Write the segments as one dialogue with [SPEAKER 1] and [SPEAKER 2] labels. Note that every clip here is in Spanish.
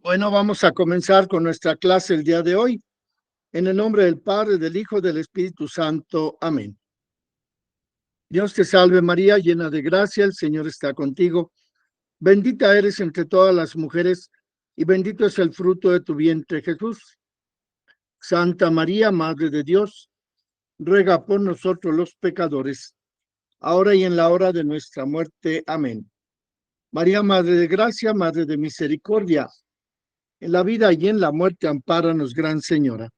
[SPEAKER 1] Bueno, vamos a comenzar con nuestra clase el día de hoy. En el nombre del Padre, del Hijo, del Espíritu Santo. Amén. Dios te salve María, llena de gracia, el Señor está contigo. Bendita eres entre todas las mujeres y bendito es el fruto de tu vientre, Jesús. Santa María, Madre de Dios, ruega por nosotros los pecadores, ahora y en la hora de nuestra muerte. Amén. María, Madre de gracia, Madre de misericordia, en la vida y en la muerte, ampáranos, Gran Señora.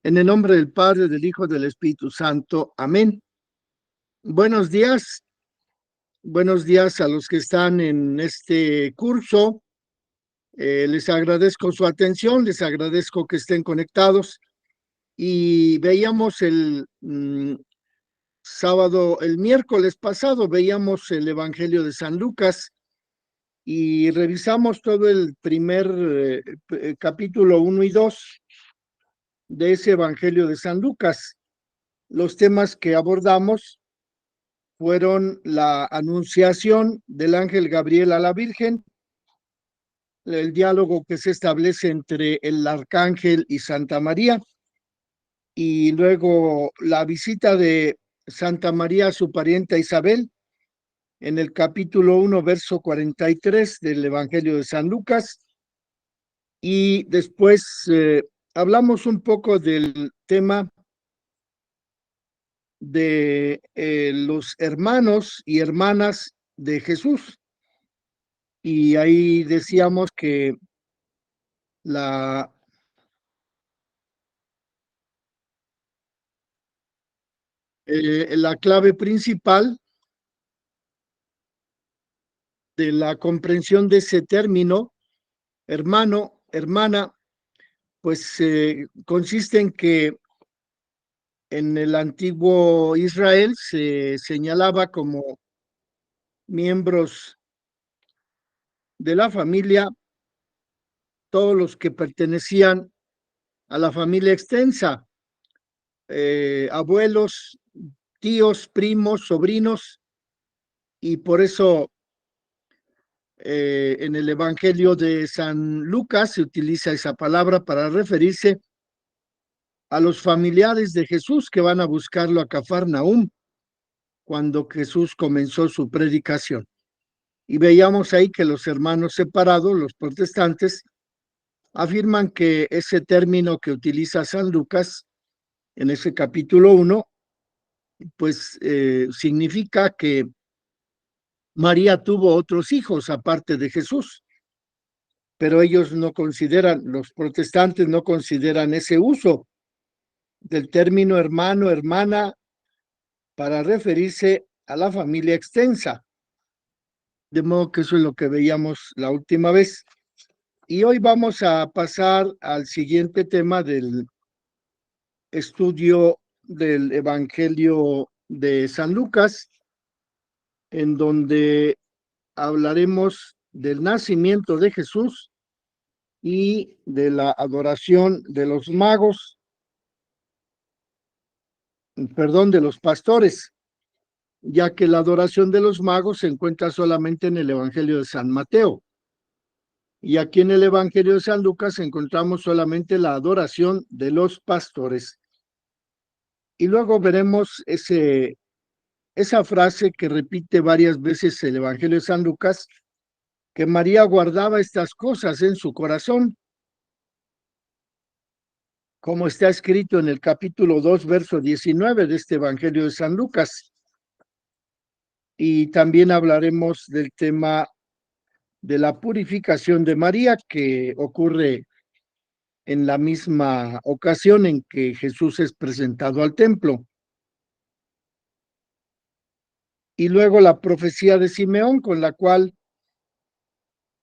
[SPEAKER 1] En el nombre del Padre, del Hijo, del Espíritu Santo. Amén. Buenos días. Buenos días a los que están en este curso. Les agradezco su atención, les agradezco que estén conectados. Y veíamos sábado, el miércoles pasado, veíamos el Evangelio de San Lucas y revisamos todo el primer capítulo 1 y 2 de ese Evangelio de San Lucas. Los temas que abordamos fueron la anunciación del ángel Gabriel a la Virgen, el diálogo que se establece entre el arcángel y Santa María, y luego la visita de Santa María a su parienta Isabel, en el capítulo 1, verso 43 del Evangelio de San Lucas, y después hablamos un poco del tema de los hermanos y hermanas de Jesús. Y ahí decíamos que la, la clave principal de la comprensión de ese término, hermano, hermana, pues consiste en que en el antiguo Israel se señalaba como miembros de la familia todos los que pertenecían a la familia extensa, abuelos, tíos, primos, sobrinos, y por eso en el Evangelio de San Lucas se utiliza esa palabra para referirse a los familiares de Jesús que van a buscarlo a Cafarnaúm cuando Jesús comenzó su predicación. Y veíamos ahí que los hermanos separados, los protestantes, afirman que ese término que utiliza San Lucas en ese capítulo 1, pues significa que María tuvo otros hijos aparte de Jesús, pero ellos no consideran, los protestantes no consideran ese uso del término hermano, hermana, para referirse a la familia extensa. De modo que eso es lo que veíamos la última vez. Y hoy vamos a pasar al siguiente tema del estudio del Evangelio de San Lucas, en donde hablaremos del nacimiento de Jesús y de la adoración de los magos, perdón, de los pastores, ya que la adoración de los magos se encuentra solamente en el Evangelio de San Mateo. Y aquí en el Evangelio de San Lucas encontramos solamente la adoración de los pastores. Y luego veremos esa frase que repite varias veces el Evangelio de San Lucas, que María guardaba estas cosas en su corazón, como está escrito en el capítulo 2, verso 19 de este Evangelio de San Lucas. Y también hablaremos del tema de la purificación de María, que ocurre en la misma ocasión en que Jesús es presentado al templo. Y luego la profecía de Simeón, con la cual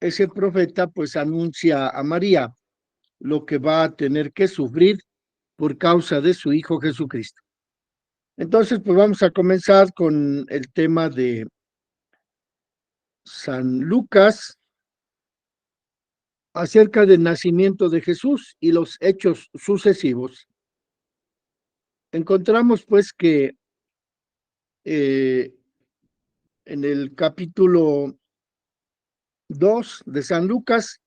[SPEAKER 1] ese profeta pues anuncia a María lo que va a tener que sufrir por causa de su Hijo Jesucristo. Entonces, pues vamos a comenzar con el tema de San Lucas acerca del nacimiento de Jesús y los hechos sucesivos. Encontramos pues que en el capítulo 2 de San Lucas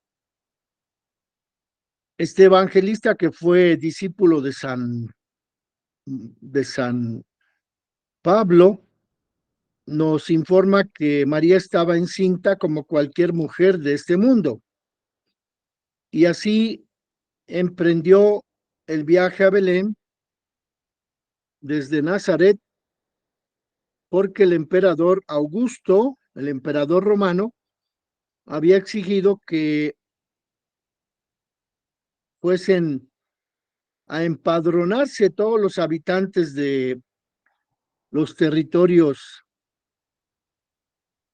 [SPEAKER 1] Este evangelista que fue discípulo de San Pablo nos informa que María estaba encinta como cualquier mujer de este mundo y así emprendió el viaje a Belén desde Nazaret porque el emperador Augusto, el emperador romano, había exigido que fuesen a empadronarse todos los habitantes de los territorios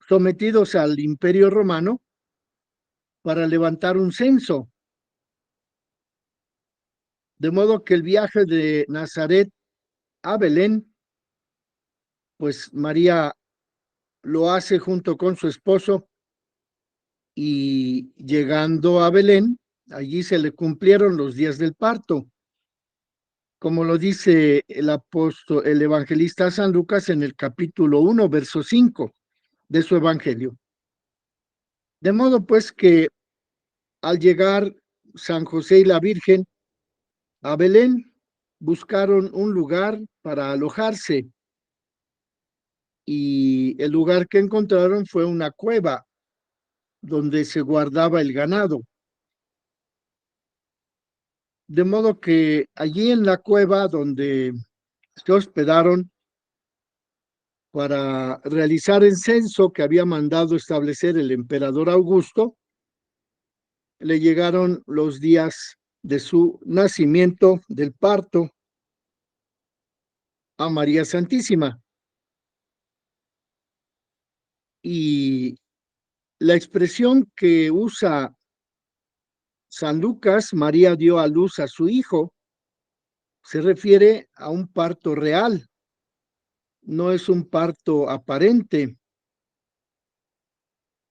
[SPEAKER 1] sometidos al Imperio Romano para levantar un censo. De modo que el viaje de Nazaret a Belén, pues María lo hace junto con su esposo y llegando a Belén, allí se le cumplieron los días del parto, como lo dice el evangelista San Lucas en el capítulo 1, verso 5 de su evangelio. De modo pues que al llegar San José y la Virgen a Belén, buscaron un lugar para alojarse y el lugar que encontraron fue una cueva donde se guardaba el ganado. De modo que allí en la cueva donde se hospedaron para realizar el censo que había mandado establecer el emperador Augusto, le llegaron los días de su nacimiento, del parto, a María Santísima. Y la expresión que usa San Lucas, María dio a luz a su hijo, se refiere a un parto real, no es un parto aparente.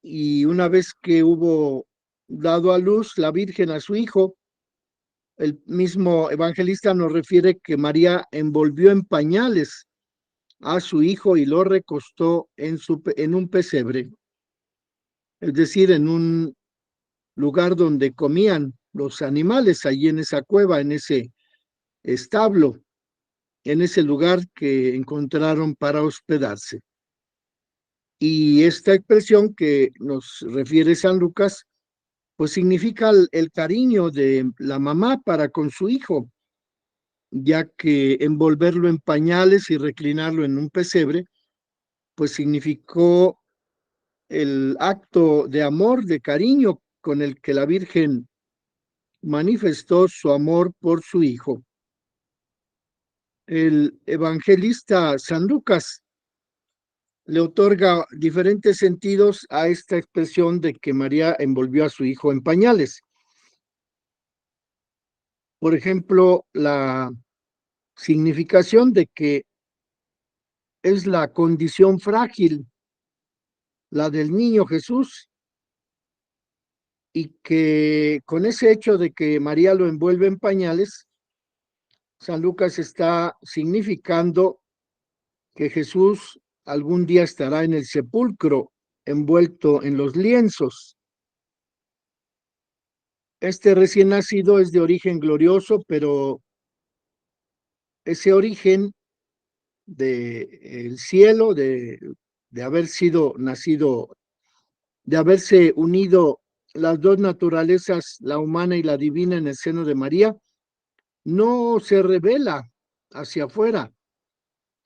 [SPEAKER 1] Y una vez que hubo dado a luz la Virgen a su hijo, el mismo evangelista nos refiere que María envolvió en pañales a su hijo y lo recostó en un pesebre, es decir, en un lugar donde comían los animales, allí en esa cueva, en ese establo, en ese lugar que encontraron para hospedarse. Y esta expresión que nos refiere San Lucas, pues significa el cariño de la mamá para con su hijo, ya que envolverlo en pañales y reclinarlo en un pesebre, pues significó el acto de amor, de cariño con el que la Virgen manifestó su amor por su hijo. El evangelista San Lucas le otorga diferentes sentidos a esta expresión de que María envolvió a su hijo en pañales. Por ejemplo, la significación de que es la condición frágil, la del niño Jesús, y que con ese hecho de que María lo envuelve en pañales, San Lucas está significando que Jesús algún día estará en el sepulcro envuelto en los lienzos. Este recién nacido es de origen glorioso, pero ese origen del cielo, de haber sido nacido, de haberse unido las dos naturalezas, la humana y la divina, en el seno de María, no se revela hacia afuera.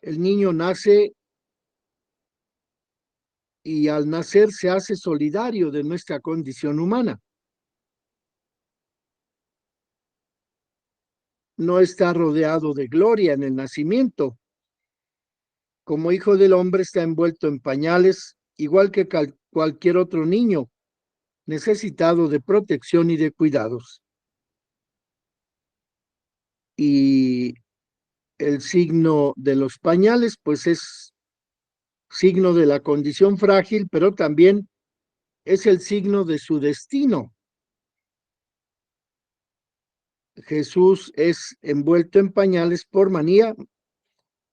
[SPEAKER 1] El niño nace y al nacer se hace solidario de nuestra condición humana. No está rodeado de gloria en el nacimiento. Como hijo del hombre está envuelto en pañales, igual que cualquier otro niño, necesitado de protección y de cuidados. Y el signo de los pañales, pues es signo de la condición frágil, pero también es el signo de su destino. Jesús es envuelto en pañales por María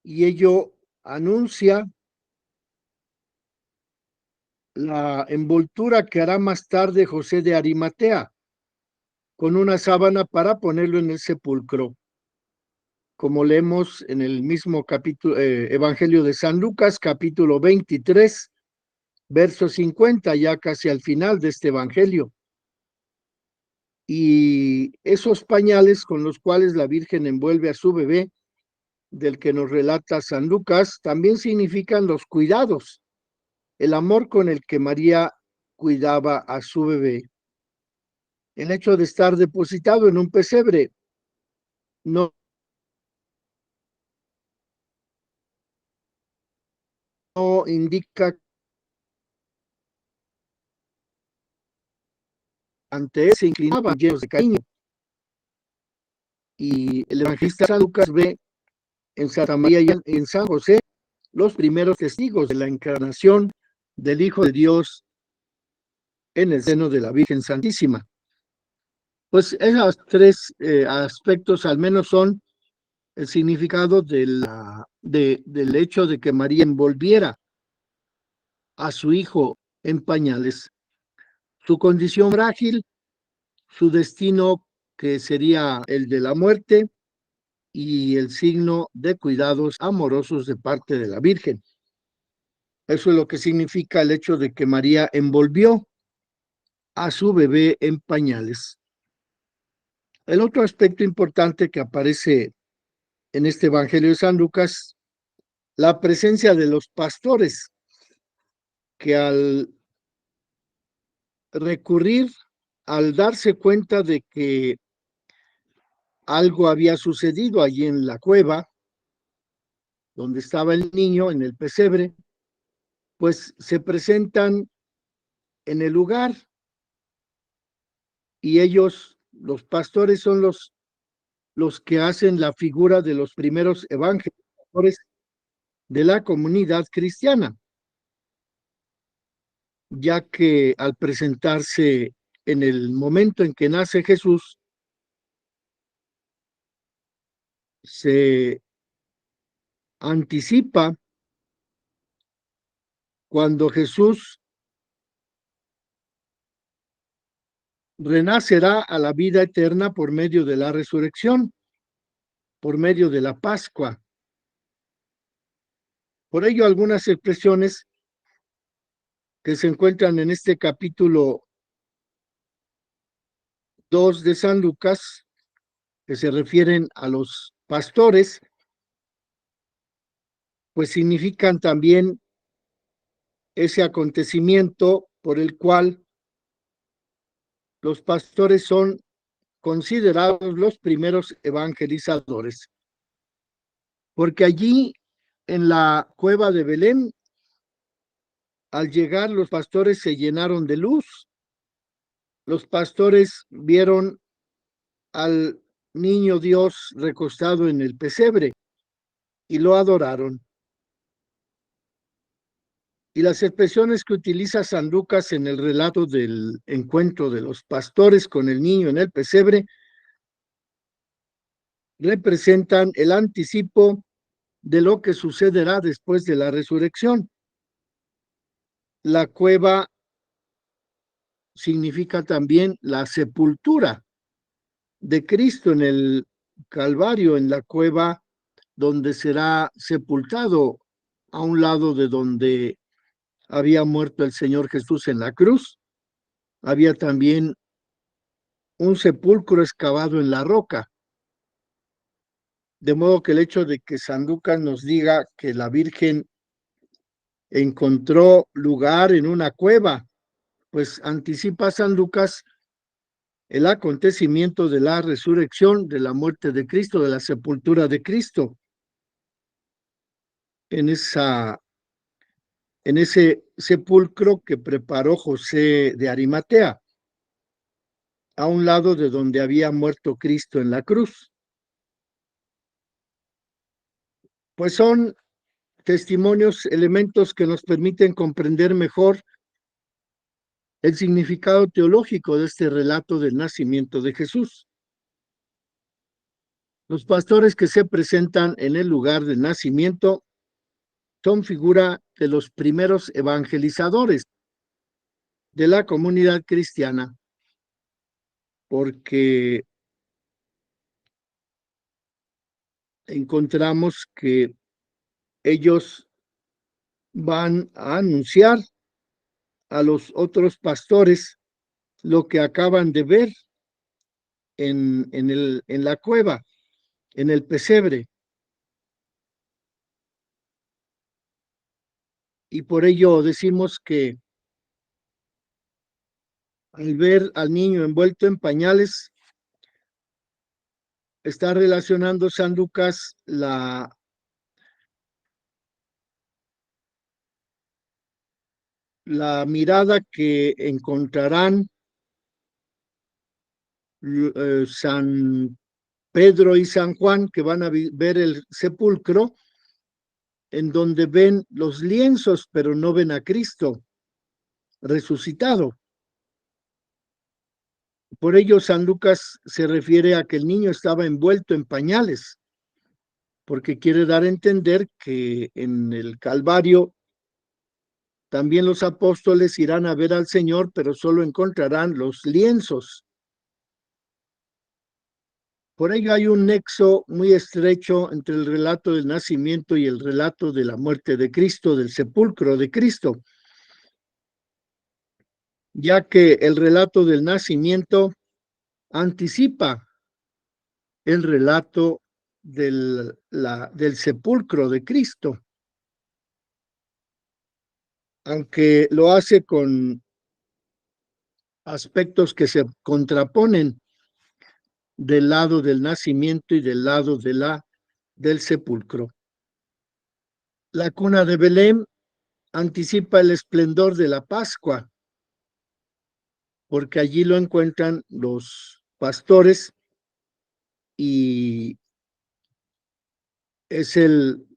[SPEAKER 1] y ello anuncia la envoltura que hará más tarde José de Arimatea. con una sábana para ponerlo en el sepulcro, como leemos en el mismo capítulo, Evangelio de San Lucas, capítulo 23, verso 50, ya casi al final de este Evangelio. Y esos pañales con los cuales la Virgen envuelve a su bebé, del que nos relata San Lucas, también significan los cuidados, el amor con el que María cuidaba a su bebé. El hecho de estar depositado en un pesebre no, no indica ante él se inclinaban llenos de cariño. Y el evangelista San Lucas ve en Santa María y en San José los primeros testigos de la encarnación del Hijo de Dios en el seno de la Virgen Santísima. Pues esos tres aspectos al menos son el significado del hecho de que María envolviera a su hijo en pañales. Su condición frágil, su destino que sería el de la muerte y el signo de cuidados amorosos de parte de la Virgen. Eso es lo que significa el hecho de que María envolvió a su bebé en pañales. El otro aspecto importante que aparece en este Evangelio de San Lucas, la presencia de los pastores, que al recurrir, al darse cuenta de que algo había sucedido allí en la cueva, donde estaba el niño, en el pesebre, pues se presentan en el lugar y ellos, los pastores, son los que hacen la figura de los primeros evangelizadores de la comunidad cristiana, ya que al presentarse en el momento en que nace Jesús, se anticipa cuando Jesús renacerá a la vida eterna por medio de la resurrección, por medio de la Pascua. Por ello, algunas expresiones que se encuentran en este capítulo 2 de San Lucas, que se refieren a los pastores, pues significan también ese acontecimiento por el cual los pastores son considerados los primeros evangelizadores. Porque allí, en la cueva de Belén, al llegar los pastores se llenaron de luz. Los pastores vieron al niño Dios recostado en el pesebre y lo adoraron. Y las expresiones que utiliza San Lucas en el relato del encuentro de los pastores con el niño en el pesebre representan el anticipo de lo que sucederá después de la resurrección. La cueva significa también la sepultura de Cristo en el Calvario, en la cueva donde será sepultado a un lado de donde había muerto el Señor Jesús en la cruz. Había también un sepulcro excavado en la roca. De modo que el hecho de que San Lucas nos diga que la Virgen encontró lugar en una cueva, pues anticipa a San Lucas el acontecimiento de la resurrección, de la muerte de Cristo, de la sepultura de Cristo, en ese sepulcro que preparó José de Arimatea, a un lado de donde había muerto Cristo en la cruz. Pues son testimonios, elementos que nos permiten comprender mejor el significado teológico de este relato del nacimiento de Jesús. Los pastores que se presentan en el lugar del nacimiento son figura de los primeros evangelizadores de la comunidad cristiana. porque encontramos que ellos van a anunciar a los otros pastores lo que acaban de ver en la cueva, en el pesebre. Y por ello decimos que al ver al niño envuelto en pañales, está relacionando San Lucas la mirada que encontrarán San Pedro y San Juan, que van a ver el sepulcro, en donde ven los lienzos, pero no ven a Cristo resucitado. Por ello, San Lucas se refiere a que el niño estaba envuelto en pañales, porque quiere dar a entender que en el Calvario también los apóstoles irán a ver al Señor, pero solo encontrarán los lienzos. Por ello hay un nexo muy estrecho entre el relato del nacimiento y el relato de la muerte de Cristo, del sepulcro de Cristo, ya que el relato del nacimiento anticipa el relato del sepulcro de Cristo, aunque lo hace con aspectos que se contraponen del lado del nacimiento y del lado del sepulcro. La cuna de Belén anticipa el esplendor de la Pascua, porque allí lo encuentran los pastores y es el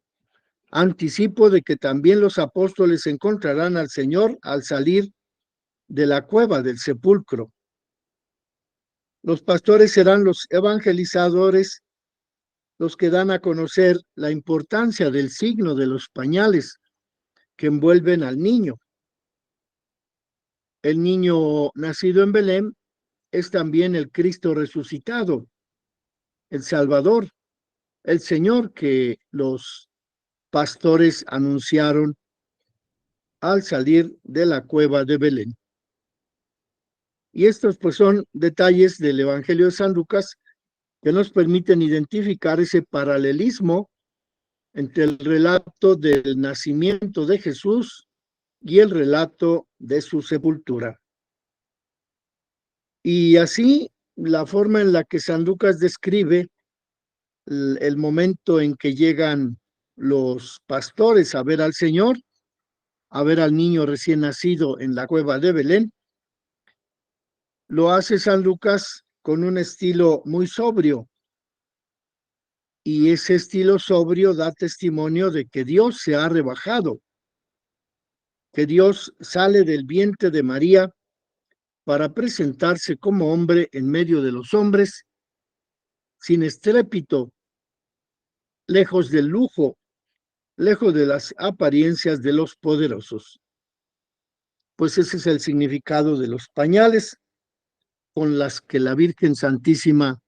[SPEAKER 1] anticipo de que también los apóstoles encontrarán al Señor al salir de la cueva del sepulcro. Los pastores serán los evangelizadores, los que dan a conocer la importancia del signo de los pañales que envuelven al niño. El niño nacido en Belén es también el Cristo resucitado, el Salvador, el Señor que los pastores anunciaron al salir de la cueva de Belén. Y estos pues son detalles del Evangelio de San Lucas que nos permiten identificar ese paralelismo entre el relato del nacimiento de Jesús y el relato de su sepultura. Y así, la forma en la que San Lucas describe el momento en que llegan los pastores a ver al Señor, a ver al niño recién nacido en la cueva de Belén, lo hace San Lucas con un estilo muy sobrio. Y ese estilo sobrio da testimonio de que Dios se ha rebajado, que Dios sale del vientre de María para presentarse como hombre en medio de los hombres, sin estrépito, lejos del lujo, lejos de las apariencias de los poderosos. Pues ese es el significado de los pañales con las que la Virgen Santísima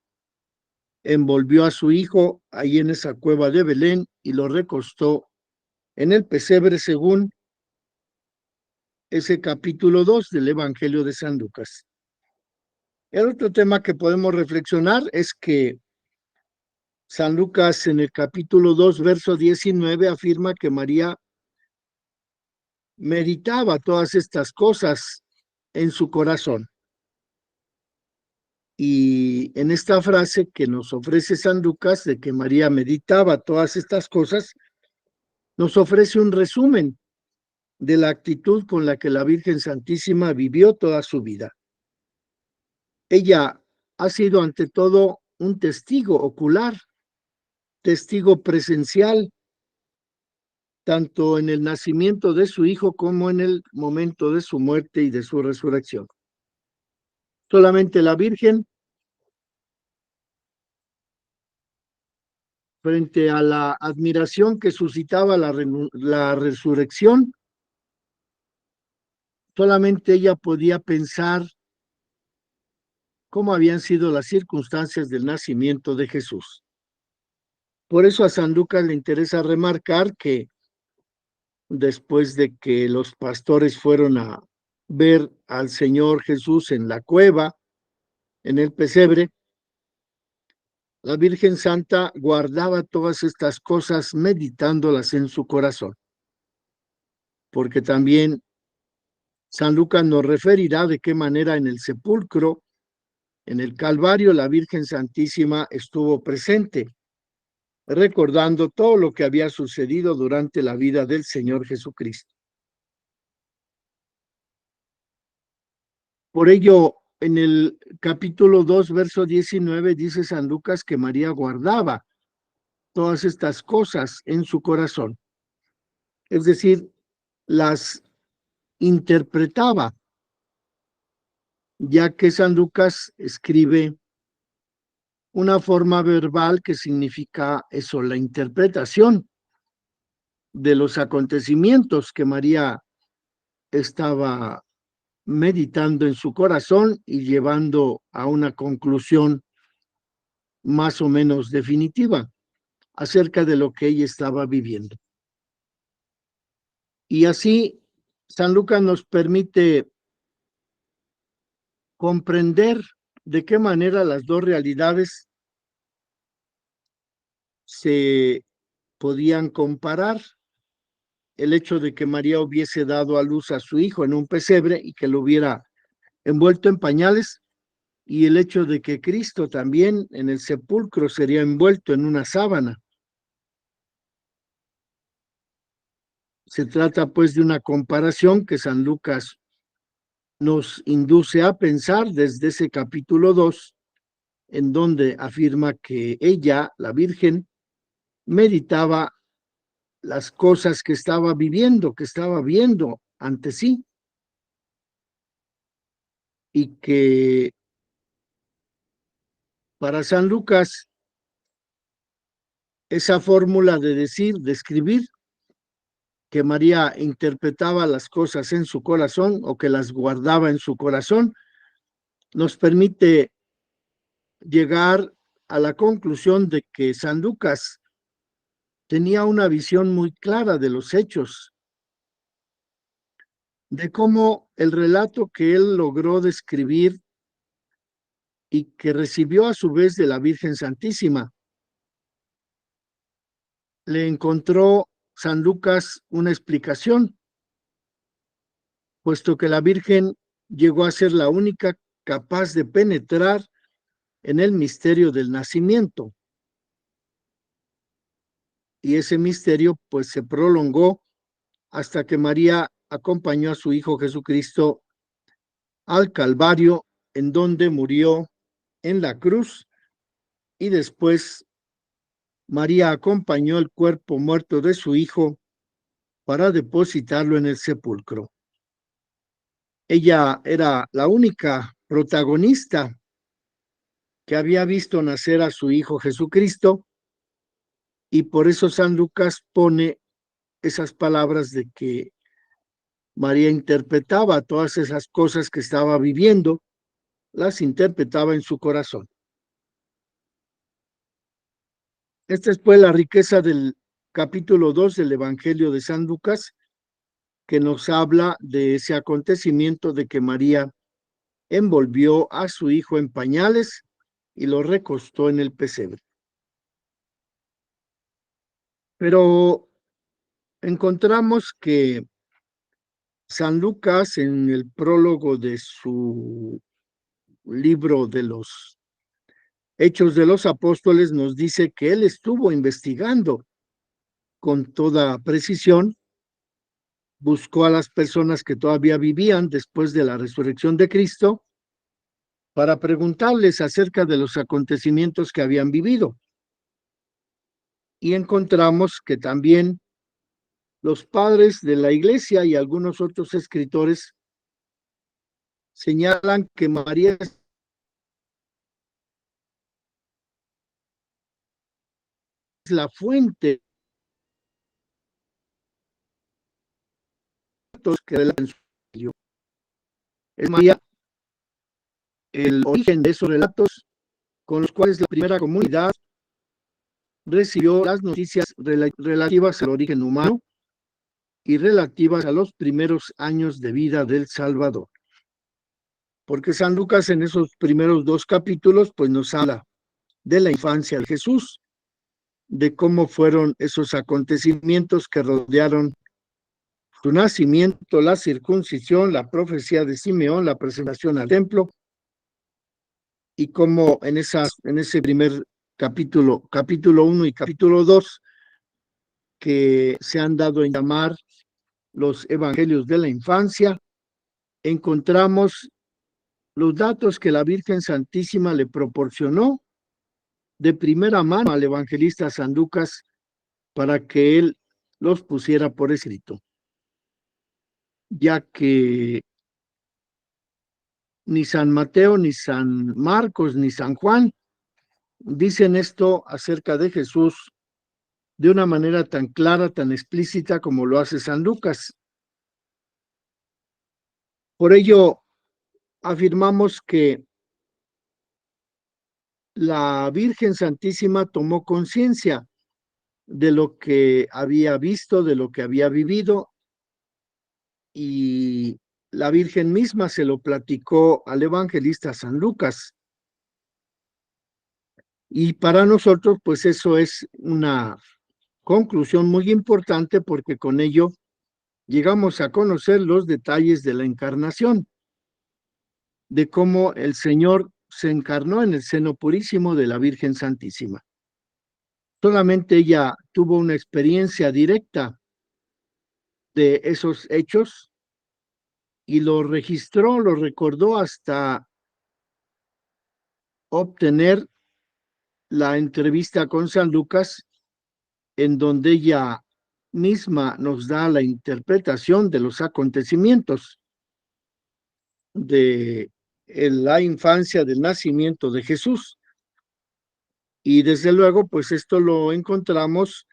[SPEAKER 1] envolvió a su hijo ahí en esa cueva de Belén y lo recostó en el pesebre según ese capítulo 2 del Evangelio de San Lucas. El otro tema que podemos reflexionar es que San Lucas en el capítulo 2, verso 19, afirma que María meditaba todas estas cosas en su corazón. Y en esta frase que nos ofrece San Lucas de que María meditaba todas estas cosas, nos ofrece un resumen de la actitud con la que la Virgen Santísima vivió toda su vida. Ella ha sido ante todo un testigo ocular, testigo presencial, tanto en el nacimiento de su hijo como en el momento de su muerte y de su resurrección. Solamente la Virgen, frente a la admiración que suscitaba la resurrección, solamente ella podía pensar cómo habían sido las circunstancias del nacimiento de Jesús. Por eso a San Lucas le interesa remarcar que después de que los pastores fueron a ver al Señor Jesús en la cueva, en el pesebre, la Virgen Santa guardaba todas estas cosas meditándolas en su corazón, porque también San Lucas nos referirá de qué manera en el sepulcro, en el Calvario, la Virgen Santísima estuvo presente, recordando todo lo que había sucedido durante la vida del Señor Jesucristo. Por ello, en el capítulo 2, verso 19, dice San Lucas que María guardaba todas estas cosas en su corazón, es decir, las interpretaba, ya que San Lucas escribe una forma verbal que significa eso, la interpretación de los acontecimientos que María estaba meditando en su corazón y llevando a una conclusión más o menos definitiva acerca de lo que ella estaba viviendo. Y así, San Lucas nos permite comprender de qué manera las dos realidades se podían comparar. El hecho de que María hubiese dado a luz a su hijo en un pesebre y que lo hubiera envuelto en pañales, y el hecho de que Cristo también en el sepulcro sería envuelto en una sábana. Se trata pues de una comparación que San Lucas nos induce a pensar desde ese capítulo 2, en donde afirma que ella, la Virgen, meditaba las cosas que estaba viviendo, que estaba viendo ante sí, y que para San Lucas esa fórmula de decir, de escribir, que María interpretaba las cosas en su corazón o que las guardaba en su corazón, nos permite llegar a la conclusión de que San Lucas tenía una visión muy clara de los hechos, de cómo el relato que él logró describir y que recibió a su vez de la Virgen Santísima, le encontró San Lucas una explicación, puesto que la Virgen llegó a ser la única capaz de penetrar en el misterio del nacimiento. Y ese misterio pues se prolongó hasta que María acompañó a su hijo Jesucristo al Calvario, en donde murió en la cruz, y después María acompañó el cuerpo muerto de su hijo para depositarlo en el sepulcro. Ella era la única protagonista que había visto nacer a su hijo Jesucristo, y por eso San Lucas pone esas palabras de que María interpretaba todas esas cosas que estaba viviendo, las interpretaba en su corazón. Esta es pues la riqueza del capítulo 2 del Evangelio de San Lucas, que nos habla de ese acontecimiento de que María envolvió a su hijo en pañales y lo recostó en el pesebre. Pero encontramos que San Lucas, en el prólogo de su libro de los Hechos de los Apóstoles, nos dice que él estuvo investigando con toda precisión, buscó a las personas que todavía vivían después de la resurrección de Cristo para preguntarles acerca de los acontecimientos que habían vivido. Y encontramos que también los padres de la iglesia y algunos otros escritores señalan que María es la fuente que es María el origen de esos relatos con los cuales la primera comunidad recibió las noticias relativas al origen humano y relativas a los primeros años de vida del Salvador. Porque San Lucas en esos primeros 2 capítulos pues nos habla de la infancia de Jesús, de cómo fueron esos acontecimientos que rodearon su nacimiento, la circuncisión, la profecía de Simeón, la presentación al templo, y cómo en ese primer capítulo 1 y capítulo 2, que se han dado en llamar los evangelios de la infancia, encontramos los datos que la Virgen Santísima le proporcionó de primera mano al evangelista San Lucas para que él los pusiera por escrito, ya que ni San Mateo, ni San Marcos, ni San Juan dicen esto acerca de Jesús de una manera tan clara, tan explícita como lo hace San Lucas. Por ello, afirmamos que la Virgen Santísima tomó conciencia de lo que había visto, de lo que había vivido, y la Virgen misma se lo platicó al evangelista San Lucas. Y para nosotros, pues eso es una conclusión muy importante, porque con ello llegamos a conocer los detalles de la encarnación, de cómo el Señor se encarnó en el seno purísimo de la Virgen Santísima. Solamente ella tuvo una experiencia directa de esos hechos y lo registró, lo recordó hasta obtener la entrevista con San Lucas, en donde ella misma nos da la interpretación de los acontecimientos de la infancia, del nacimiento de Jesús. Y desde luego, pues esto lo encontramos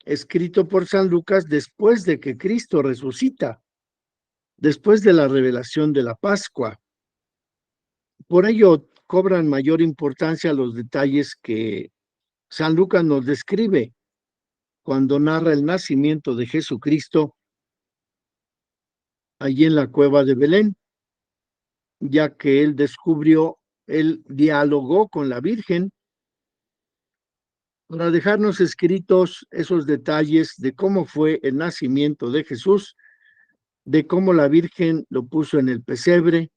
[SPEAKER 1] escrito por San Lucas después de que Cristo resucita, después de la revelación de la Pascua. Por ello, cobran mayor importancia los detalles que San Lucas nos describe cuando narra el nacimiento de Jesucristo allí en la cueva de Belén, ya que él dialogó con la Virgen para dejarnos escritos esos detalles de cómo fue el nacimiento de Jesús, de cómo la Virgen lo puso en el pesebre,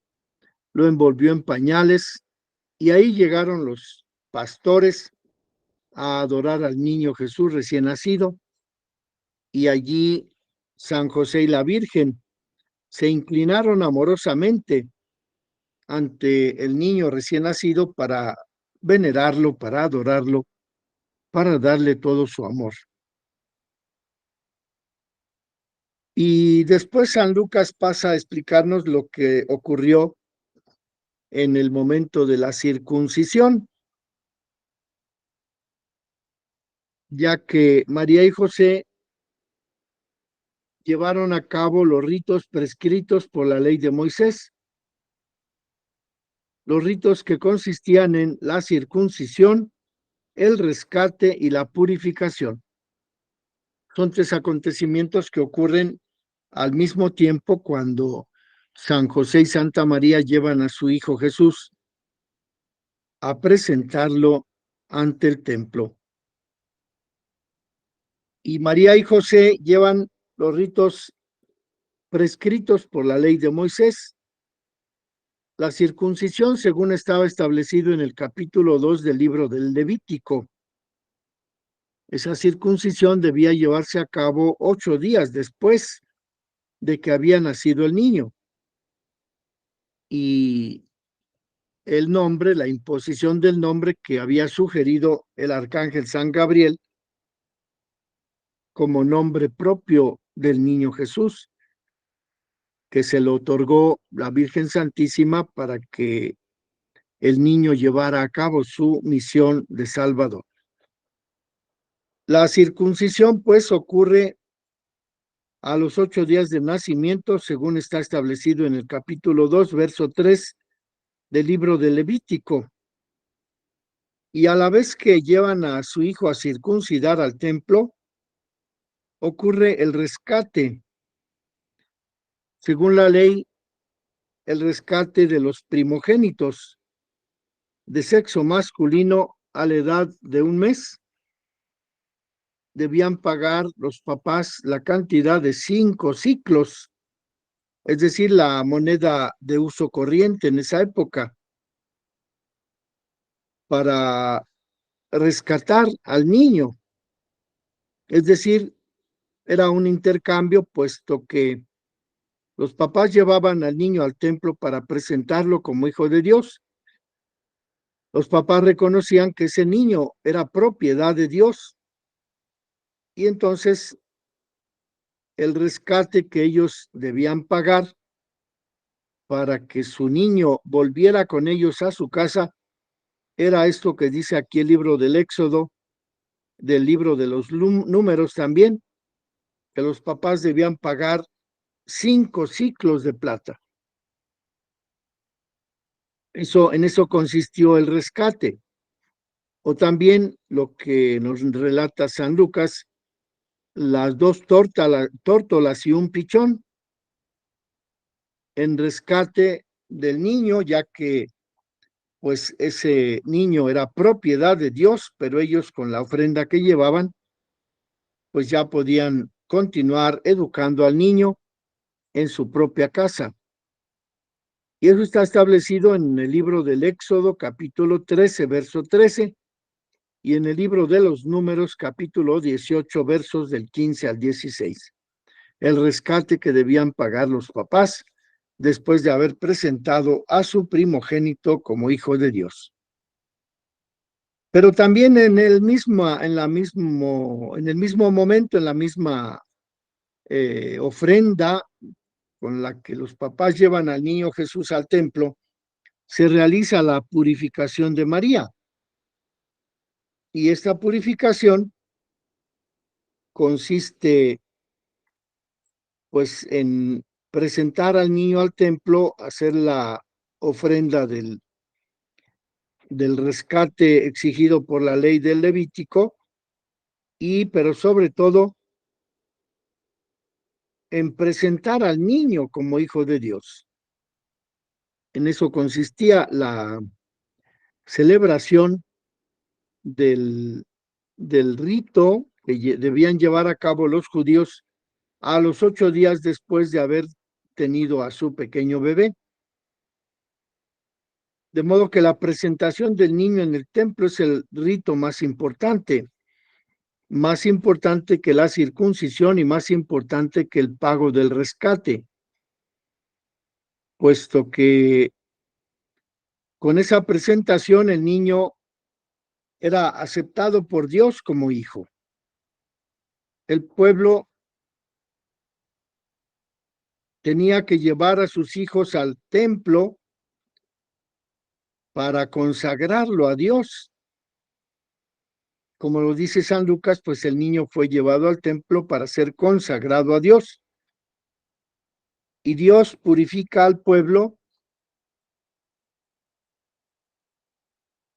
[SPEAKER 1] lo envolvió en pañales, y ahí llegaron los pastores a adorar al niño Jesús recién nacido, y allí San José y la Virgen se inclinaron amorosamente ante el niño recién nacido para venerarlo, para adorarlo, para darle todo su amor. Y después San Lucas pasa a explicarnos lo que ocurrió en el momento de la circuncisión, ya que María y José llevaron a cabo los ritos prescritos por la ley de Moisés, los ritos que consistían en la circuncisión, el rescate y la purificación. Son 3 acontecimientos que ocurren al mismo tiempo cuando San José y Santa María llevan a su hijo Jesús a presentarlo ante el templo. Y María y José llevan los ritos prescritos por la ley de Moisés. La circuncisión, según estaba establecido en el capítulo 2 del libro del Levítico. Esa circuncisión debía llevarse a cabo 8 días después de que había nacido el niño. Y el nombre, la imposición del nombre que había sugerido el arcángel San Gabriel como nombre propio del niño Jesús, que se lo otorgó la Virgen Santísima para que el niño llevara a cabo su misión de Salvador. La circuncisión, pues, ocurre a los 8 días de nacimiento, según está establecido en el capítulo 2, verso 3 del libro de Levítico. Y a la vez que llevan a su hijo a circuncidar al templo, ocurre el rescate. Según la ley, el rescate de los primogénitos de sexo masculino a la edad de 1 mes. Debían pagar los papás la cantidad de 5 siclos, es decir, la moneda de uso corriente en esa época, para rescatar al niño. Es decir, era un intercambio, puesto que los papás llevaban al niño al templo para presentarlo como hijo de Dios. Los papás reconocían que ese niño era propiedad de Dios, y entonces el rescate que ellos debían pagar para que su niño volviera con ellos a su casa era esto que dice aquí el libro del Éxodo, del libro de los Números también, que los papás debían pagar 5 siclos de plata. En eso consistió el rescate. O también lo que nos relata San Lucas, las 2 tórtolas y un pichón en rescate del niño, ya que pues ese niño era propiedad de Dios, pero ellos con la ofrenda que llevaban, pues ya podían continuar educando al niño en su propia casa. Y eso está establecido en el libro del Éxodo, capítulo 13, verso 13, y en el libro de los Números, capítulo 18, versos del 15 al 16. El rescate que debían pagar los papás después de haber presentado a su primogénito como hijo de Dios. Pero también en el mismo momento, en la misma ofrenda con la que los papás llevan al niño Jesús al templo, se realiza la purificación de María. Y esta purificación consiste pues en presentar al niño al templo, hacer la ofrenda del rescate exigido por la ley del Levítico, pero sobre todo en presentar al niño como hijo de Dios. En eso consistía la celebración del rito que debían llevar a cabo los judíos a los 8 días después de haber tenido a su pequeño bebé. De modo que la presentación del niño en el templo es el rito más importante que la circuncisión y más importante que el pago del rescate, puesto que con esa presentación el niño era aceptado por Dios como hijo. El pueblo tenía que llevar a sus hijos al templo para consagrarlo a Dios. Como lo dice San Lucas, pues el niño fue llevado al templo para ser consagrado a Dios. Y Dios purifica al pueblo,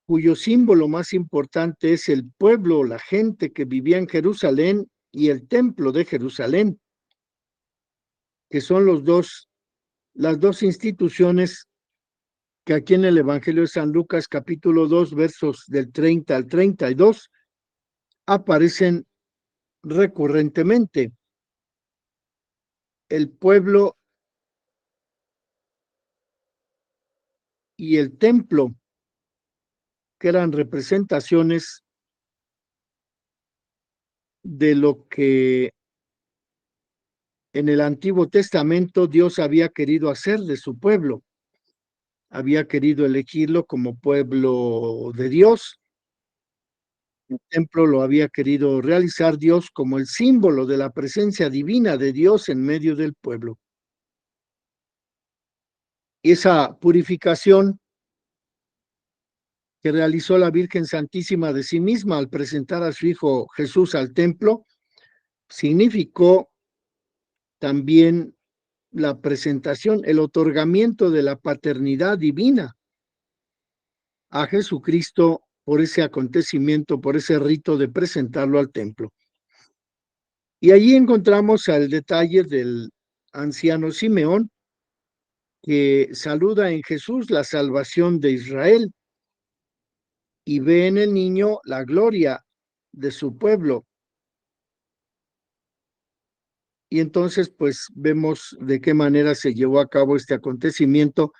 [SPEAKER 1] cuyo símbolo más importante es el pueblo, la gente que vivía en Jerusalén y el templo de Jerusalén, que son las dos instituciones que aquí en el Evangelio de San Lucas, capítulo 2, versos del 30 al 32, aparecen recurrentemente. El pueblo y el templo, que eran representaciones de lo que en el Antiguo Testamento Dios había querido hacer de su pueblo. Había querido elegirlo como pueblo de Dios. El templo lo había querido realizar Dios como el símbolo de la presencia divina de Dios en medio del pueblo. Y esa purificación que realizó la Virgen Santísima de sí misma al presentar a su hijo Jesús al templo, significó también la presentación, el otorgamiento de la paternidad divina a Jesucristo por ese acontecimiento, por ese rito de presentarlo al templo. Y allí encontramos el detalle del anciano Simeón, que saluda en Jesús la salvación de Israel y ve en el niño la gloria de su pueblo. Y entonces, pues, vemos de qué manera se llevó a cabo este acontecimiento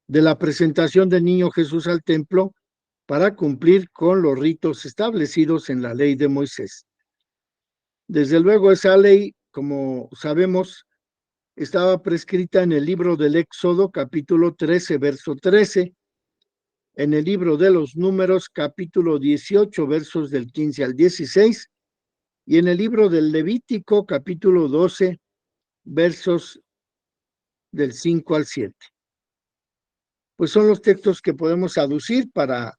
[SPEAKER 1] de la presentación del niño Jesús al templo para cumplir con los ritos establecidos en la ley de Moisés. Desde luego, esa ley, como sabemos, estaba prescrita en el libro del Éxodo, capítulo 13, verso 13, en el libro de los Números, capítulo 18, versos del 15 al 16, y en el libro del Levítico, capítulo 12, versos del 5 al 7. Pues son los textos que podemos aducir para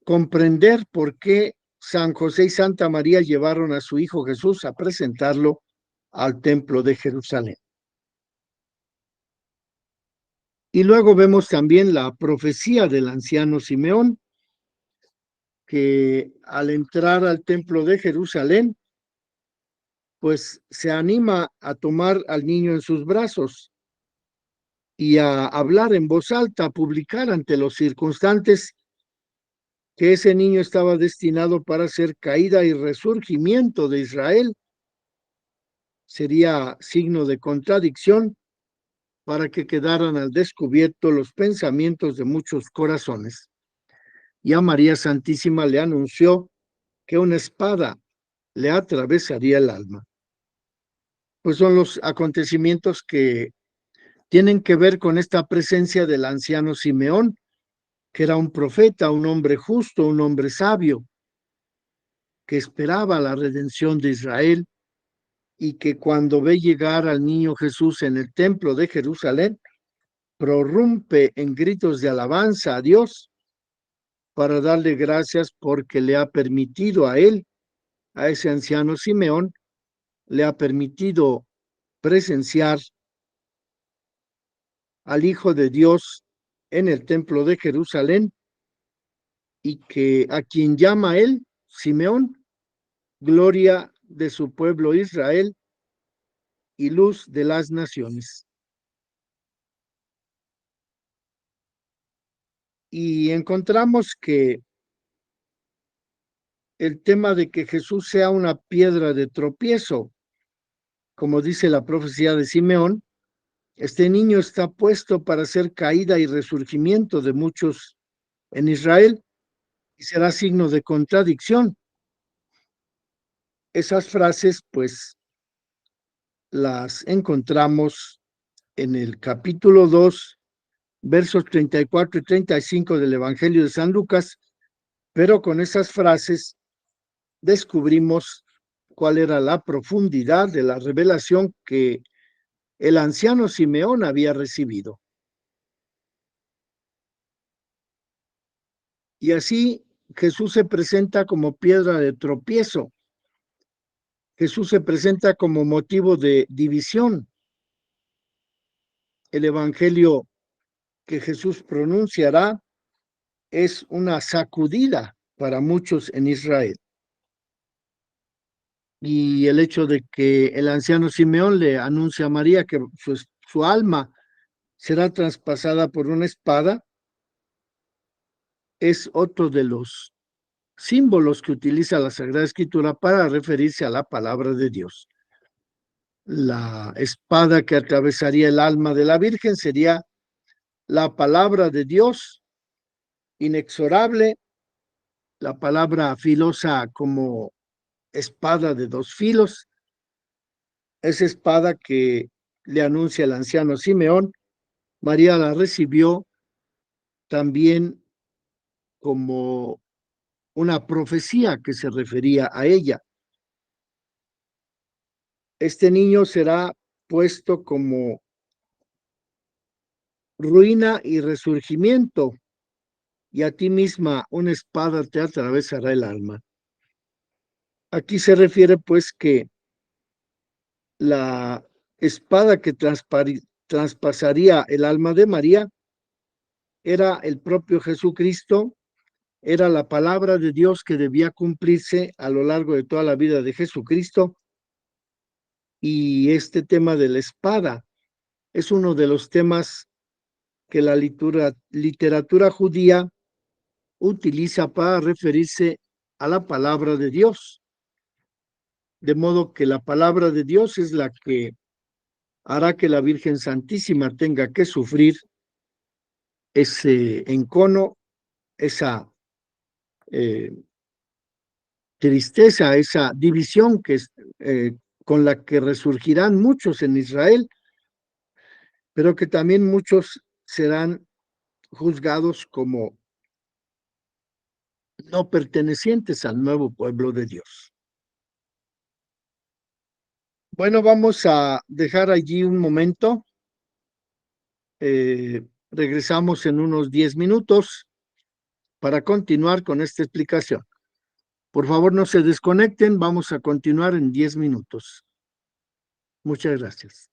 [SPEAKER 1] comprender por qué San José y Santa María llevaron a su hijo Jesús a presentarlo al templo de Jerusalén. Y luego vemos también la profecía del anciano Simeón, que al entrar al templo de Jerusalén, pues se anima a tomar al niño en sus brazos y a hablar en voz alta, a publicar ante los circunstantes que ese niño estaba destinado para ser caída y resurgimiento de Israel. Sería signo de contradicción para que quedaran al descubierto los pensamientos de muchos corazones. Y a María Santísima le anunció que una espada le atravesaría el alma. Pues son los acontecimientos que tienen que ver con esta presencia del anciano Simeón, que era un profeta, un hombre justo, un hombre sabio, que esperaba la redención de Israel y que cuando ve llegar al niño Jesús en el templo de Jerusalén, prorrumpe en gritos de alabanza a Dios para darle gracias porque le ha permitido a él, a ese anciano Simeón, le ha permitido presenciar al Hijo de Dios en el templo de Jerusalén y que a quien llama él, Simeón, gloria de su pueblo Israel y luz de las naciones. Y encontramos que el tema de que Jesús sea una piedra de tropiezo, como dice la profecía de Simeón, este niño está puesto para ser caída y resurgimiento de muchos en Israel y será signo de contradicción. Esas frases, pues, las encontramos en el capítulo 2, versos 34 y 35 del Evangelio de San Lucas, pero con esas frases descubrimos cuál era la profundidad de la revelación que el anciano Simeón había recibido. Y así Jesús se presenta como piedra de tropiezo. Jesús se presenta como motivo de división. El evangelio que Jesús pronunciará es una sacudida para muchos en Israel. Y el hecho de que el anciano Simeón le anuncia a María que su alma será traspasada por una espada es otro de los símbolos que utiliza la Sagrada Escritura para referirse a la palabra de Dios. La espada que atravesaría el alma de la Virgen sería la palabra de Dios, inexorable, la palabra filosa como espada de dos filos, esa espada que le anuncia el anciano Simeón. María la recibió también como una profecía que se refería a ella. Este niño será puesto como ruina y resurgimiento, y a ti misma una espada te atravesará el alma. Aquí se refiere pues que la espada que traspasaría el alma de María era el propio Jesucristo, era la palabra de Dios que debía cumplirse a lo largo de toda la vida de Jesucristo. Y este tema de la espada es uno de los temas que la literatura judía utiliza para referirse a la palabra de Dios. De modo que la palabra de Dios es la que hará que la Virgen Santísima tenga que sufrir ese encono, esa eh, tristeza, esa división que es, con la que resurgirán muchos en Israel, pero que también muchos serán juzgados como no pertenecientes al nuevo pueblo de Dios. Bueno, vamos a dejar allí un momento. Regresamos en unos 10 minutos para continuar con esta explicación. Por favor, no se desconecten. Vamos a continuar en 10 minutos. Muchas gracias.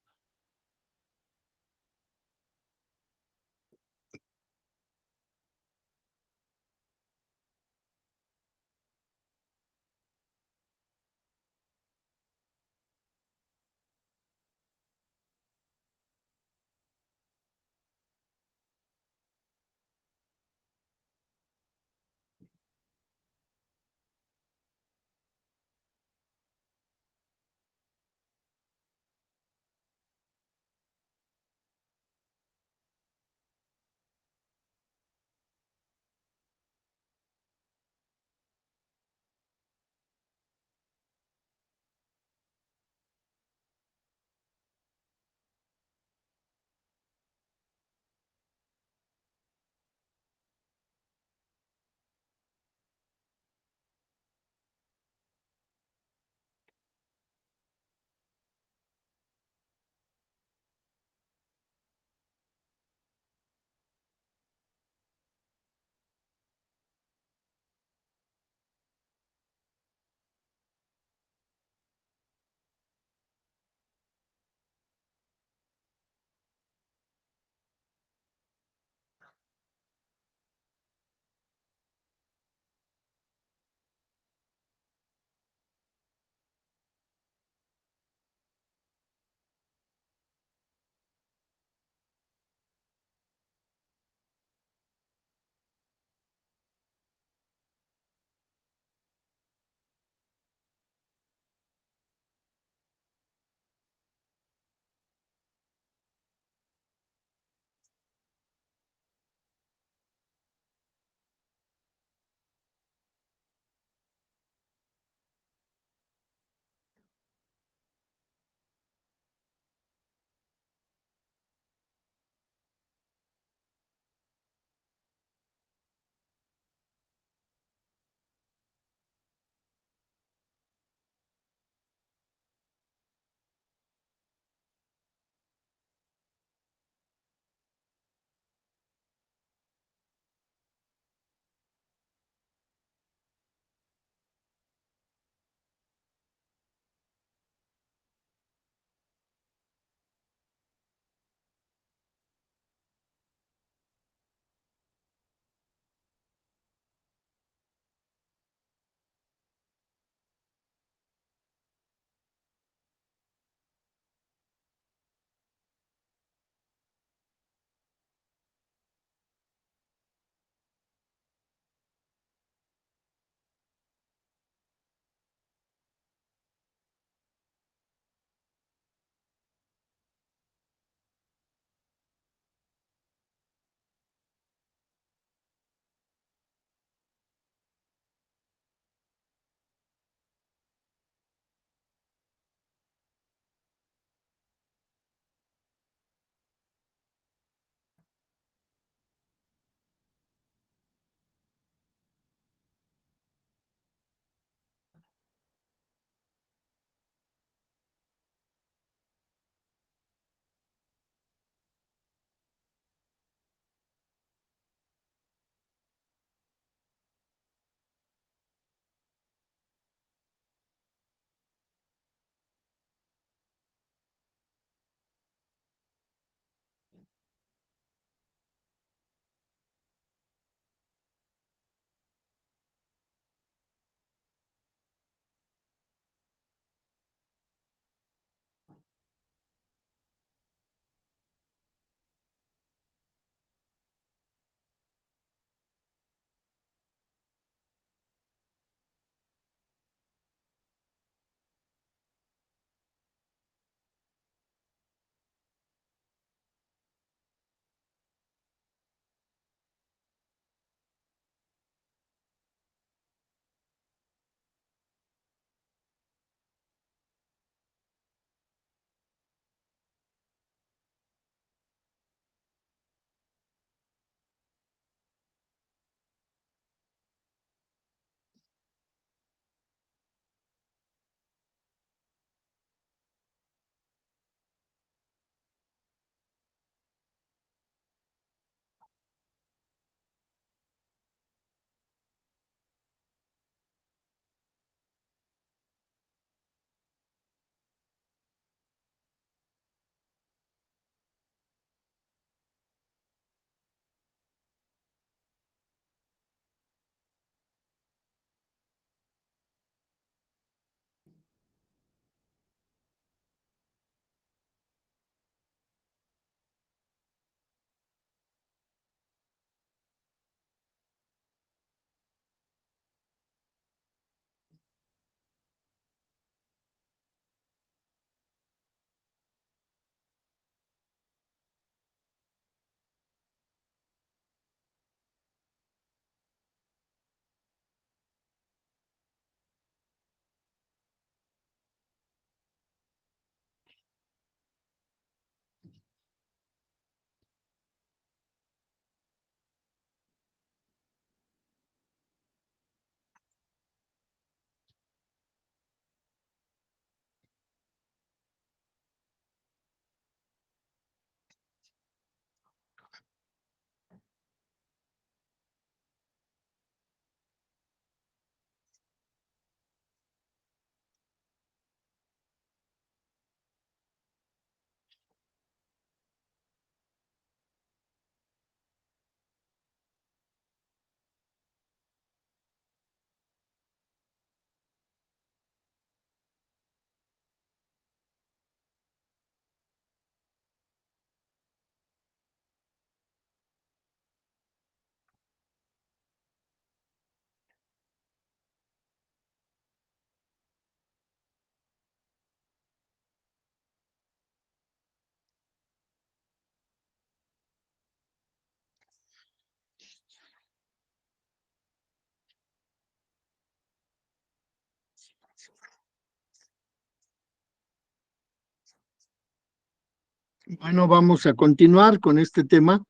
[SPEAKER 1] Bueno, vamos a continuar con este tema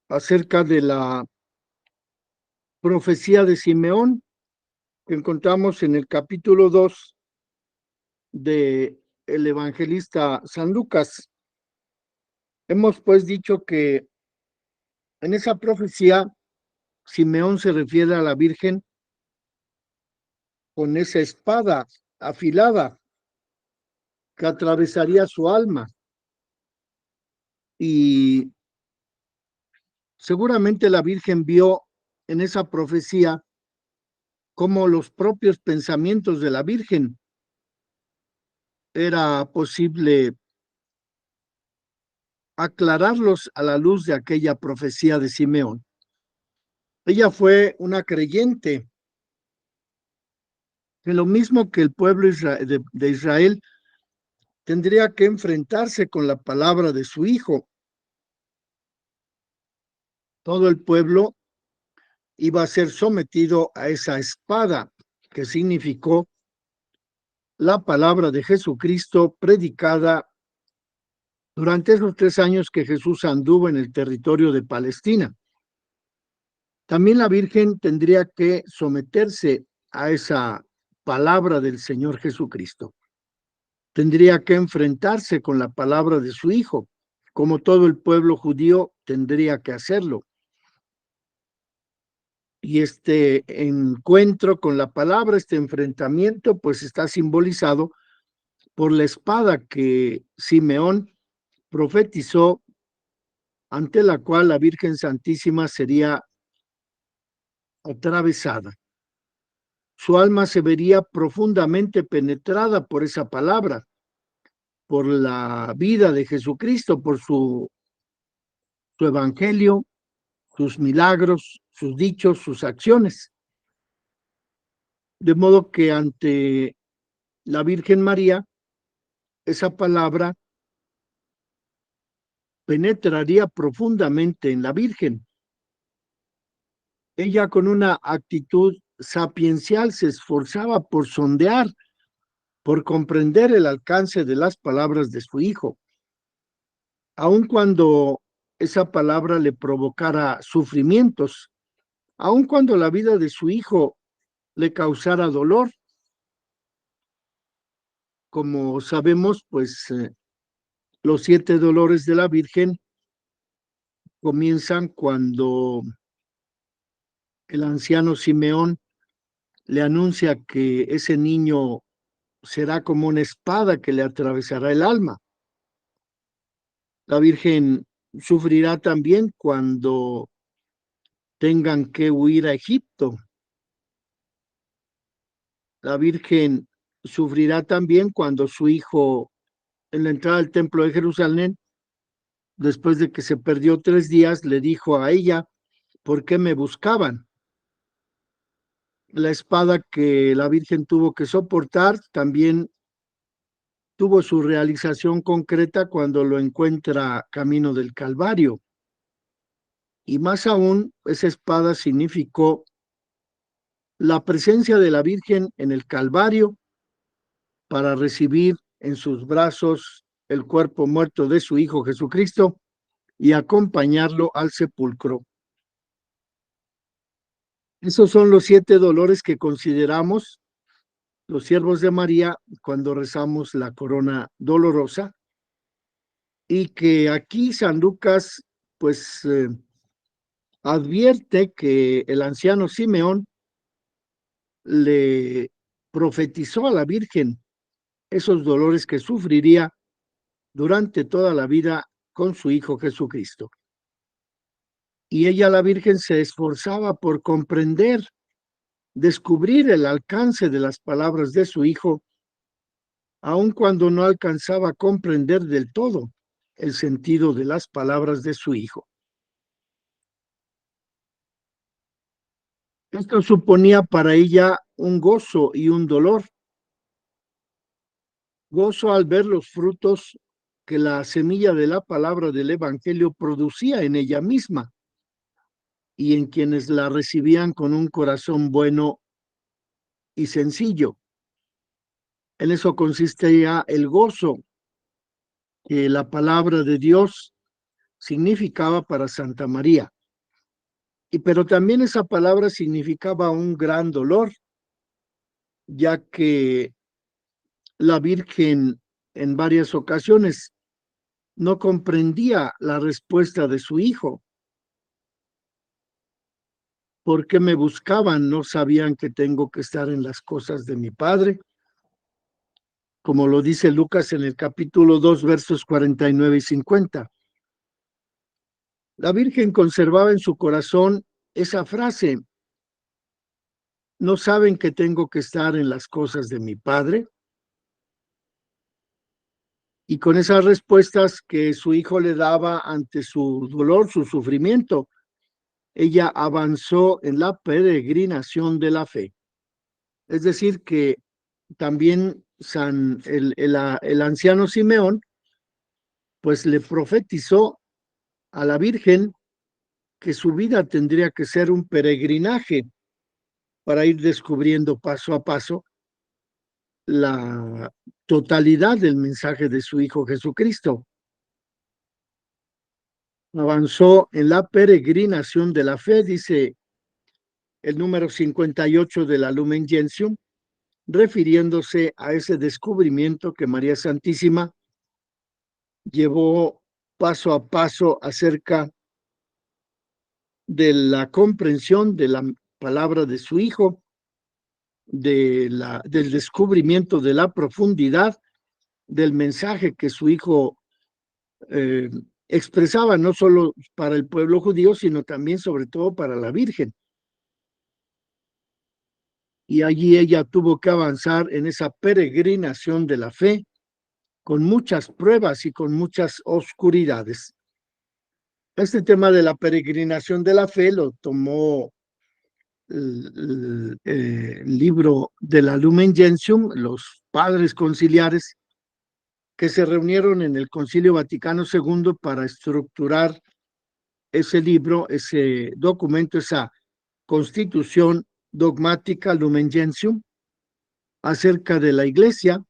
[SPEAKER 1] acerca de la profecía de Simeón que encontramos en el capítulo 2 de el evangelista San Lucas. Hemos pues dicho que en esa profecía Simeón se refiere a la Virgen con esa espada afilada que atravesaría su alma. Y seguramente la Virgen vio en esa profecía cómo los propios pensamientos de la Virgen era posible aclararlos a la luz de aquella profecía de Simeón. Ella fue una creyente, que lo mismo que el pueblo de Israel tendría que enfrentarse con la palabra de su hijo. Todo el pueblo iba a ser sometido a esa espada que significó la palabra de Jesucristo predicada durante esos 3 años que Jesús anduvo en el territorio de Palestina. También la Virgen tendría que someterse a esa palabra del Señor Jesucristo. Tendría que enfrentarse con la palabra de su Hijo, como todo el pueblo judío tendría que hacerlo. Y este encuentro con la palabra, este enfrentamiento, pues está simbolizado por la espada que Simeón profetizó, ante la cual la Virgen Santísima sería atravesada. Su alma se vería profundamente penetrada por esa palabra, por la vida de Jesucristo, por su evangelio, sus milagros, sus dichos, sus acciones. De modo que ante la Virgen María, esa palabra penetraría profundamente en la Virgen. Ella, con una actitud sapiencial, se esforzaba por sondear, por comprender el alcance de las palabras de su Hijo, aun cuando esa palabra le provocara sufrimientos, aun cuando la vida de su Hijo le causara dolor. Como sabemos, pues los 7 dolores de la Virgen comienzan cuando el anciano Simeón le anuncia que ese niño será como una espada que le atravesará el alma. La Virgen sufrirá también cuando tengan que huir a Egipto. La Virgen sufrirá también cuando su hijo, en la entrada al templo de Jerusalén, después de que se perdió 3 días, le dijo a ella: ¿por qué me buscaban? La espada que la Virgen tuvo que soportar también tuvo su realización concreta cuando lo encuentra camino del Calvario. Y más aún, esa espada significó la presencia de la Virgen en el Calvario para recibir en sus brazos el cuerpo muerto de su Hijo Jesucristo y acompañarlo al sepulcro. Esos son los 7 dolores que consideramos los siervos de María cuando rezamos la corona dolorosa, y que aquí San Lucas pues advierte que el anciano Simeón le profetizó a la Virgen esos dolores que sufriría durante toda la vida con su Hijo Jesucristo. Y ella, la Virgen, se esforzaba por comprender, descubrir el alcance de las palabras de su Hijo, aun cuando no alcanzaba a comprender del todo el sentido de las palabras de su Hijo. Esto suponía para ella un gozo y un dolor. Gozo al ver los frutos que la semilla de la palabra del Evangelio producía en ella misma y en quienes la recibían con un corazón bueno y sencillo. En eso consistía el gozo que la palabra de Dios significaba para Santa María. Pero también esa palabra significaba un gran dolor, ya que la Virgen en varias ocasiones no comprendía la respuesta de su hijo. ¿Por qué me buscaban? ¿No sabían que tengo que estar en las cosas de mi Padre? Como lo dice Lucas en el capítulo 2, versos 49 y 50. La Virgen conservaba en su corazón esa frase: ¿no saben que tengo que estar en las cosas de mi Padre? Y con esas respuestas que su hijo le daba ante su dolor, su sufrimiento, ella avanzó en la peregrinación de la fe. Es decir, que también el anciano Simeón, pues le profetizó a la Virgen que su vida tendría que ser un peregrinaje para ir descubriendo paso a paso la totalidad del mensaje de su Hijo Jesucristo. Avanzó en la peregrinación de la fe, dice el número 58 de la Lumen Gentium, refiriéndose a ese descubrimiento que María Santísima llevó paso a paso acerca de la comprensión de la palabra de su Hijo, del descubrimiento de la profundidad del mensaje que su Hijo eh, expresaba, no solo para el pueblo judío, sino también, sobre todo, para la Virgen. Y allí ella tuvo que avanzar en esa peregrinación de la fe, con muchas pruebas y con muchas oscuridades. Este tema de la peregrinación de la fe lo tomó el libro de la Lumen Gentium, los padres conciliares que se reunieron en el Concilio Vaticano II para estructurar ese libro, ese documento, esa constitución dogmática Lumen Gentium acerca de la Iglesia.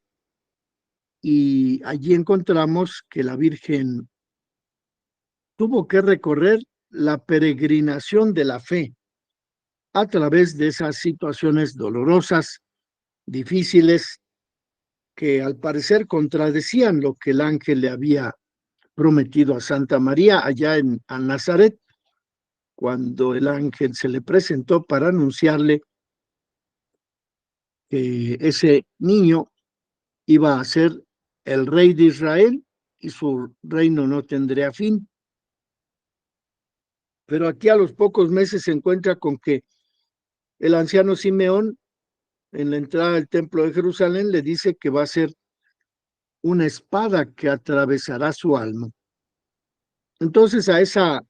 [SPEAKER 1] Y allí encontramos que la Virgen tuvo que recorrer la peregrinación de la fe a través de esas situaciones dolorosas, difíciles, que al parecer contradecían lo que el ángel le había prometido a Santa María allá en Nazaret, cuando el ángel se le presentó para anunciarle que ese niño iba a ser el rey de Israel y su reino no tendría fin. Pero aquí a los pocos meses se encuentra con que el anciano Simeón, en la entrada del templo de Jerusalén, le dice que va a ser una espada que atravesará su alma. Entonces, a esa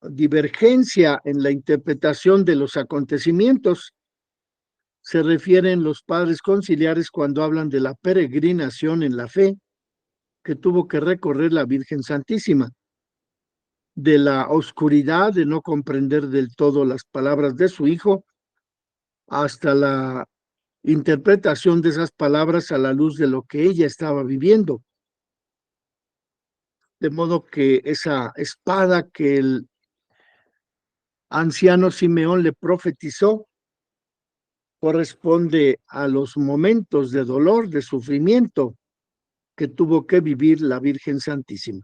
[SPEAKER 1] divergencia en la interpretación de los acontecimientos se refieren los padres conciliares cuando hablan de la peregrinación en la fe que tuvo que recorrer la Virgen Santísima, de la oscuridad de no comprender del todo las palabras de su Hijo, hasta la interpretación de esas palabras a la luz de lo que ella estaba viviendo. De modo que esa espada que el anciano Simeón le profetizó corresponde a los momentos de dolor, de sufrimiento que tuvo que vivir la Virgen Santísima.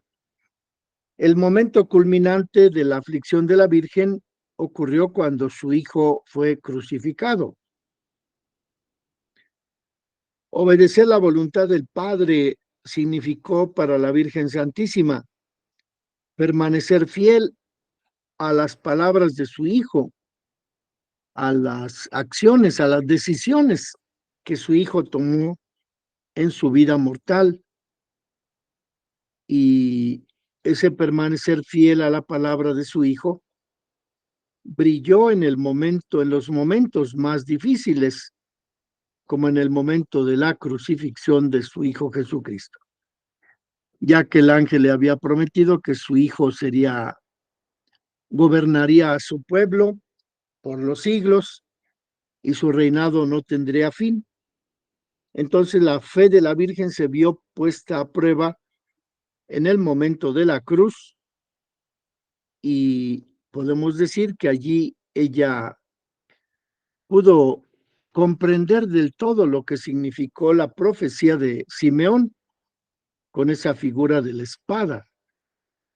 [SPEAKER 1] El momento culminante de la aflicción de la Virgen ocurrió cuando su hijo fue crucificado. Obedecer la voluntad del Padre significó para la Virgen Santísima permanecer fiel a las palabras de su hijo, a las acciones, a las decisiones que su hijo tomó en su vida mortal. Y ese permanecer fiel a la palabra de su hijo brilló en los momentos más difíciles, como en el momento de la crucifixión de su hijo Jesucristo, ya que el ángel le había prometido que su hijo gobernaría a su pueblo por los siglos y su reinado no tendría fin. Entonces la fe de la Virgen se vio puesta a prueba en el momento de la cruz y podemos decir que allí ella pudo comprender del todo lo que significó la profecía de Simeón con esa figura de la espada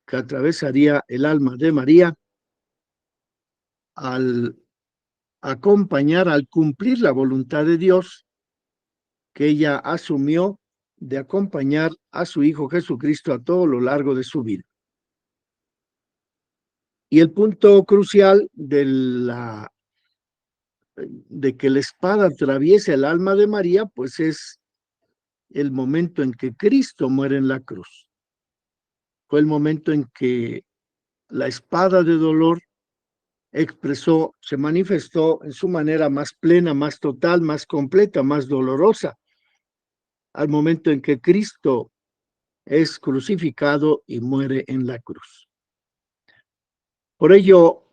[SPEAKER 1] que atravesaría el alma de María al acompañar, al cumplir la voluntad de Dios que ella asumió de acompañar a su Hijo Jesucristo a todo lo largo de su vida. Y el punto crucial de que la espada atraviese el alma de María, pues es el momento en que Cristo muere en la cruz. Fue el momento en que la espada de dolor expresó, se manifestó en su manera más plena, más total, más completa, más dolorosa, al momento en que Cristo es crucificado y muere en la cruz. Por ello,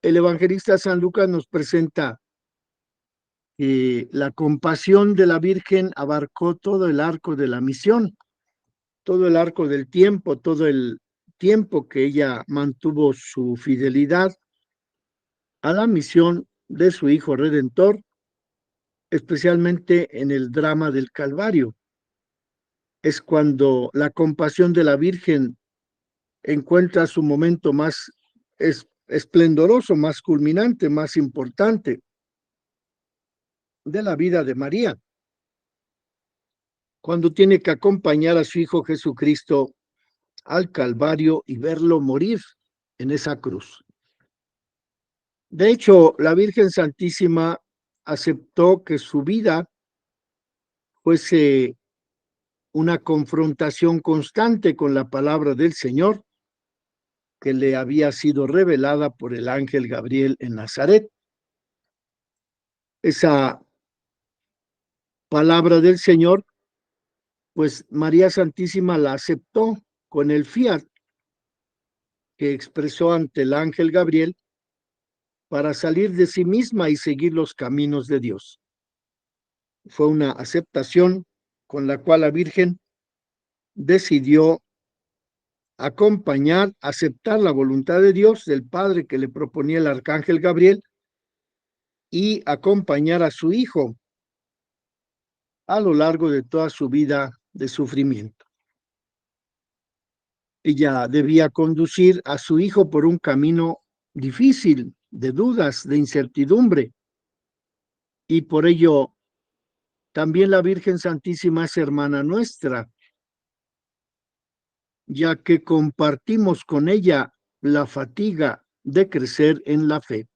[SPEAKER 1] el evangelista San Lucas nos presenta que la compasión de la Virgen abarcó todo el arco de la misión, todo el arco del tiempo, todo el tiempo que ella mantuvo su fidelidad a la misión de su Hijo Redentor, especialmente en el drama del Calvario. Es cuando la compasión de la Virgen encuentra su momento más esplendoroso, más culminante, más importante de la vida de María, cuando tiene que acompañar a su Hijo Jesucristo al Calvario y verlo morir en esa cruz. De hecho, la Virgen Santísima aceptó que su vida fuese una confrontación constante con la palabra del Señor que le había sido revelada por el ángel Gabriel en Nazaret. Esa palabra del Señor, pues María Santísima la aceptó con el fiat que expresó ante el ángel Gabriel para salir de sí misma y seguir los caminos de Dios. Fue una aceptación con la cual la Virgen decidió acompañar, aceptar la voluntad de Dios, del Padre que le proponía el arcángel Gabriel, y acompañar a su Hijo a lo largo de toda su vida de sufrimiento. Ella debía conducir a su Hijo por un camino difícil, de dudas, de incertidumbre, y por ello también la Virgen Santísima es hermana nuestra, ya que compartimos con ella la fatiga de crecer en la fe.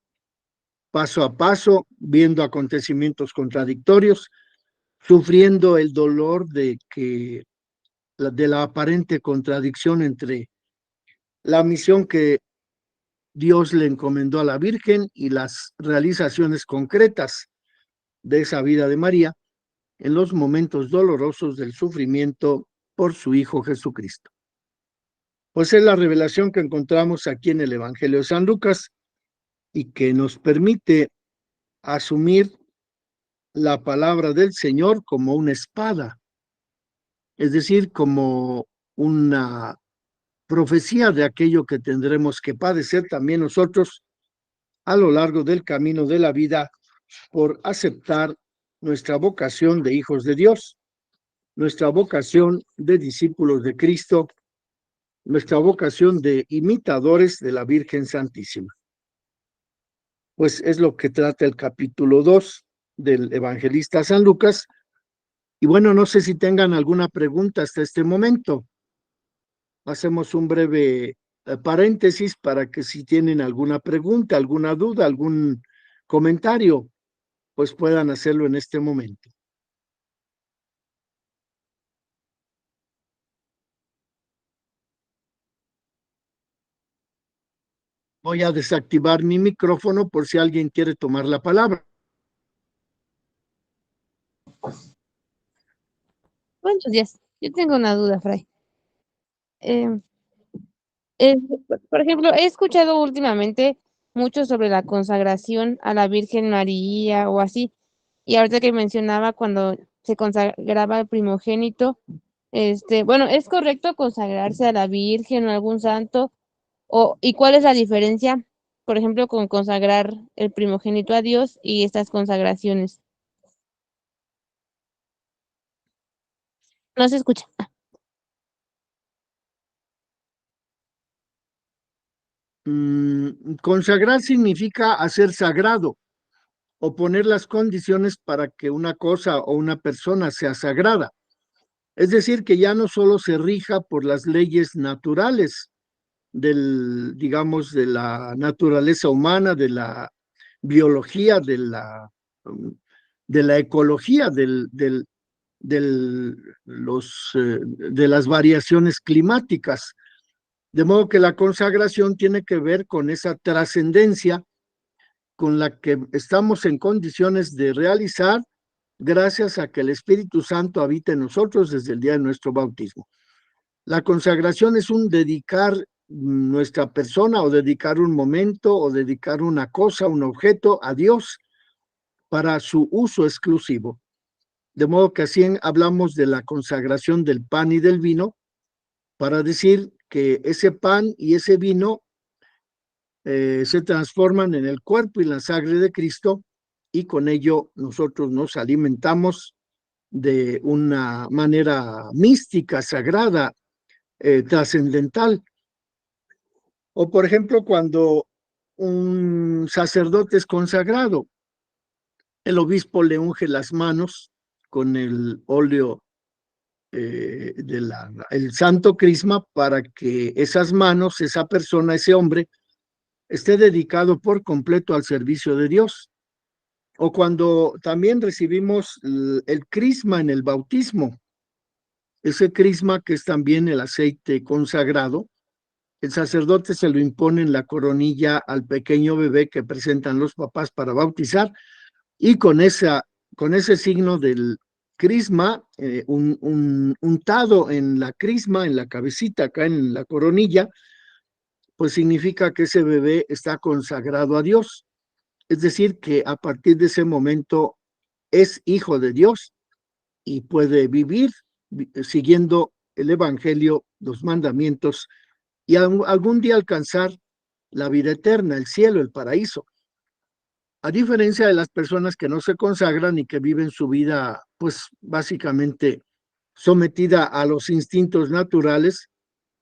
[SPEAKER 1] Paso a paso, viendo acontecimientos contradictorios, sufriendo el dolor de la aparente contradicción entre la misión que Dios le encomendó a la Virgen y las realizaciones concretas de esa vida de María en los momentos dolorosos del sufrimiento por su Hijo Jesucristo. Pues es la revelación que encontramos aquí en el Evangelio de San Lucas y que nos permite asumir la palabra del Señor como una espada, es decir, como una profecía de aquello que tendremos que padecer también nosotros a lo largo del camino de la vida por aceptar nuestra vocación de hijos de Dios, nuestra vocación de discípulos de Cristo, nuestra vocación de imitadores de la Virgen Santísima. Pues es lo que trata el capítulo 2 del evangelista San Lucas. Y bueno, no sé si tengan alguna pregunta hasta este momento. Hacemos un breve paréntesis para que si tienen alguna pregunta, alguna duda, algún comentario, pues puedan hacerlo en este momento. Voy a desactivar mi micrófono por si alguien quiere tomar la palabra.
[SPEAKER 2] Buenos días. Yo tengo una duda, Fray. Eh, por ejemplo, he escuchado últimamente mucho sobre la consagración a la Virgen María o así. Y ahorita que mencionaba cuando se consagraba al primogénito. Bueno, ¿es correcto consagrarse a la Virgen o a algún santo? ¿Y cuál es la diferencia, por ejemplo, con consagrar el primogénito a Dios y estas consagraciones? No se escucha.
[SPEAKER 1] Consagrar significa hacer sagrado o poner las condiciones para que una cosa o una persona sea sagrada. Es decir, que ya no solo se rija por las leyes naturales digamos, de la naturaleza humana, de la biología, de la ecología, de las variaciones climáticas. De modo que la consagración tiene que ver con esa trascendencia con la que estamos en condiciones de realizar gracias a que el Espíritu Santo habita en nosotros desde el día de nuestro bautismo. La consagración es un dedicar nuestra persona o dedicar un momento o dedicar una cosa, un objeto a Dios para su uso exclusivo. De modo que así hablamos de la consagración del pan y del vino para decir que ese pan y ese vino se transforman en el cuerpo y la sangre de Cristo y con ello nosotros nos alimentamos de una manera mística, sagrada, trascendental. O por ejemplo, cuando un sacerdote es consagrado, el obispo le unge las manos con el óleo el santo crisma para que esas manos, esa persona, ese hombre, esté dedicado por completo al servicio de Dios. O cuando también recibimos el crisma en el bautismo, ese crisma que es también el aceite consagrado, el sacerdote se lo impone en la coronilla al pequeño bebé que presentan los papás para bautizar y con ese signo del crisma, un untado en la crisma, en la cabecita, acá en la coronilla, pues significa que ese bebé está consagrado a Dios. Es decir, que a partir de ese momento es hijo de Dios y puede vivir siguiendo el Evangelio, los mandamientos y algún día alcanzar la vida eterna, el cielo, el paraíso. A diferencia de las personas que no se consagran y que viven su vida, pues básicamente sometida a los instintos naturales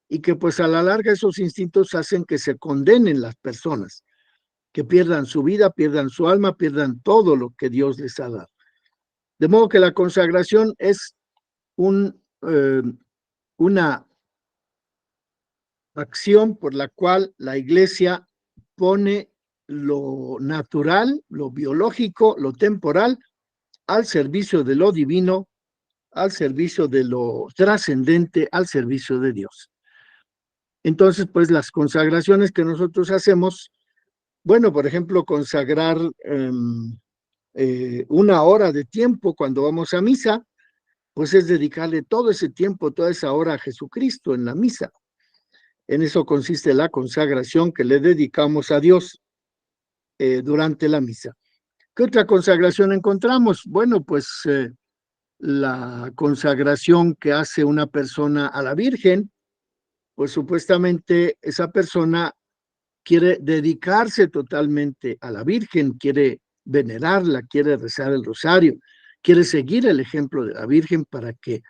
[SPEAKER 1] y que pues a la larga esos instintos hacen que se condenen las personas, que pierdan su vida, pierdan su alma, pierdan todo lo que Dios les ha dado. De modo que la consagración es una acción por la cual la Iglesia pone lo natural, lo biológico, lo temporal, al servicio de lo divino, al servicio de lo trascendente, al servicio de Dios. Entonces, pues las consagraciones que nosotros hacemos, bueno, por ejemplo, consagrar una hora de tiempo cuando vamos a misa, pues es dedicarle todo ese tiempo, toda esa hora a Jesucristo en la misa. En eso consiste la consagración que le dedicamos a Dios durante la misa. ¿Qué otra consagración encontramos? Bueno, pues la consagración que hace una persona a la Virgen, pues supuestamente esa persona quiere dedicarse totalmente a la Virgen, quiere venerarla, quiere rezar el rosario, quiere seguir el ejemplo de la Virgen para que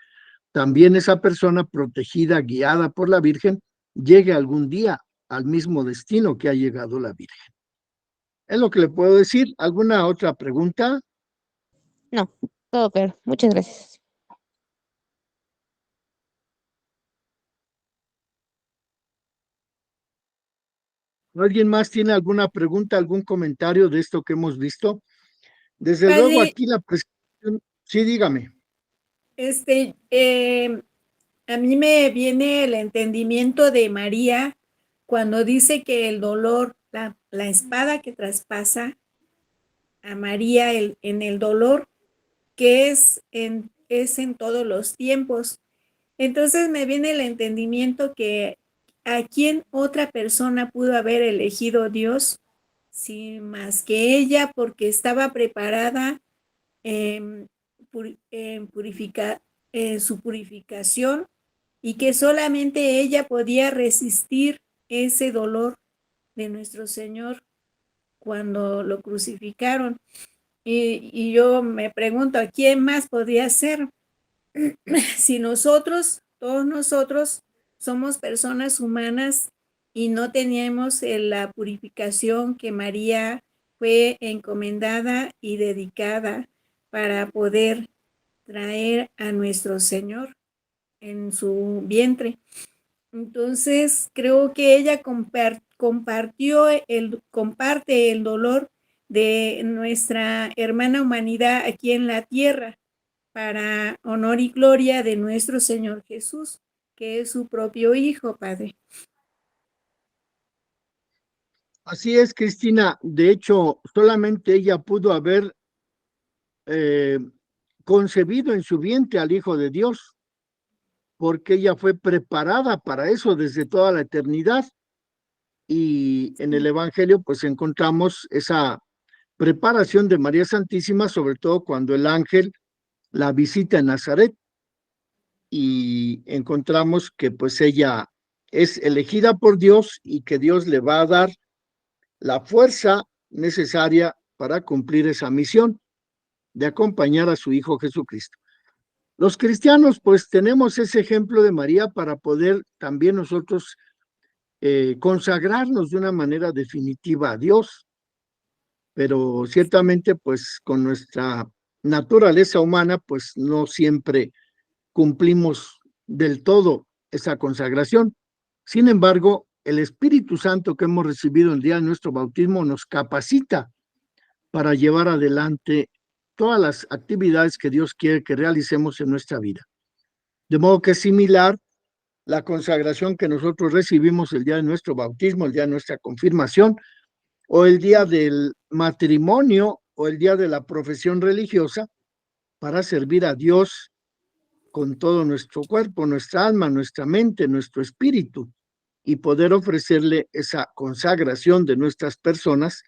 [SPEAKER 1] también esa persona protegida, guiada por la Virgen, llegue algún día al mismo destino que ha llegado la Virgen. Es lo que le puedo decir. ¿Alguna otra pregunta?
[SPEAKER 2] No, todo claro. Muchas gracias.
[SPEAKER 1] ¿Alguien más tiene alguna pregunta, algún comentario de esto que hemos visto? Desde luego
[SPEAKER 3] Padre,
[SPEAKER 1] aquí la prescripción, sí, dígame.
[SPEAKER 3] a mí me viene el entendimiento de María cuando dice que el dolor, la espada que traspasa a María en el dolor, que es en todos los tiempos. Entonces me viene el entendimiento que a quién otra persona pudo haber elegido Dios, sin más que ella, porque estaba preparada, en su purificación y que solamente ella podía resistir ese dolor de nuestro Señor cuando lo crucificaron. Y yo me pregunto, ¿a quién más podría ser? Si nosotros, todos nosotros, somos personas humanas y no teníamos la purificación que María fue encomendada y dedicada para poder traer a nuestro Señor en su vientre. Entonces, creo que ella comparte el dolor de nuestra hermana humanidad aquí en la tierra para honor y gloria de nuestro Señor Jesús, que es su propio Hijo, Padre.
[SPEAKER 1] Así es, Cristina. De hecho, solamente ella pudo haber concebido en su vientre al Hijo de Dios, porque ella fue preparada para eso desde toda la eternidad. Y en el Evangelio, pues encontramos esa preparación de María Santísima, sobre todo cuando el ángel la visita en Nazaret, y encontramos que pues ella es elegida por Dios y que Dios le va a dar la fuerza necesaria para cumplir esa misión de acompañar a su Hijo Jesucristo. Los cristianos pues tenemos ese ejemplo de María para poder también nosotros consagrarnos de una manera definitiva a Dios, pero ciertamente pues con nuestra naturaleza humana pues no siempre cumplimos del todo esa consagración. Sin embargo, el Espíritu Santo que hemos recibido el día de nuestro bautismo nos capacita para llevar adelante todas las actividades que Dios quiere que realicemos en nuestra vida. De modo que es similar la consagración que nosotros recibimos el día de nuestro bautismo, el día de nuestra confirmación, o el día del matrimonio, o el día de la profesión religiosa, para servir a Dios con todo nuestro cuerpo, nuestra alma, nuestra mente, nuestro espíritu, y poder ofrecerle esa consagración de nuestras personas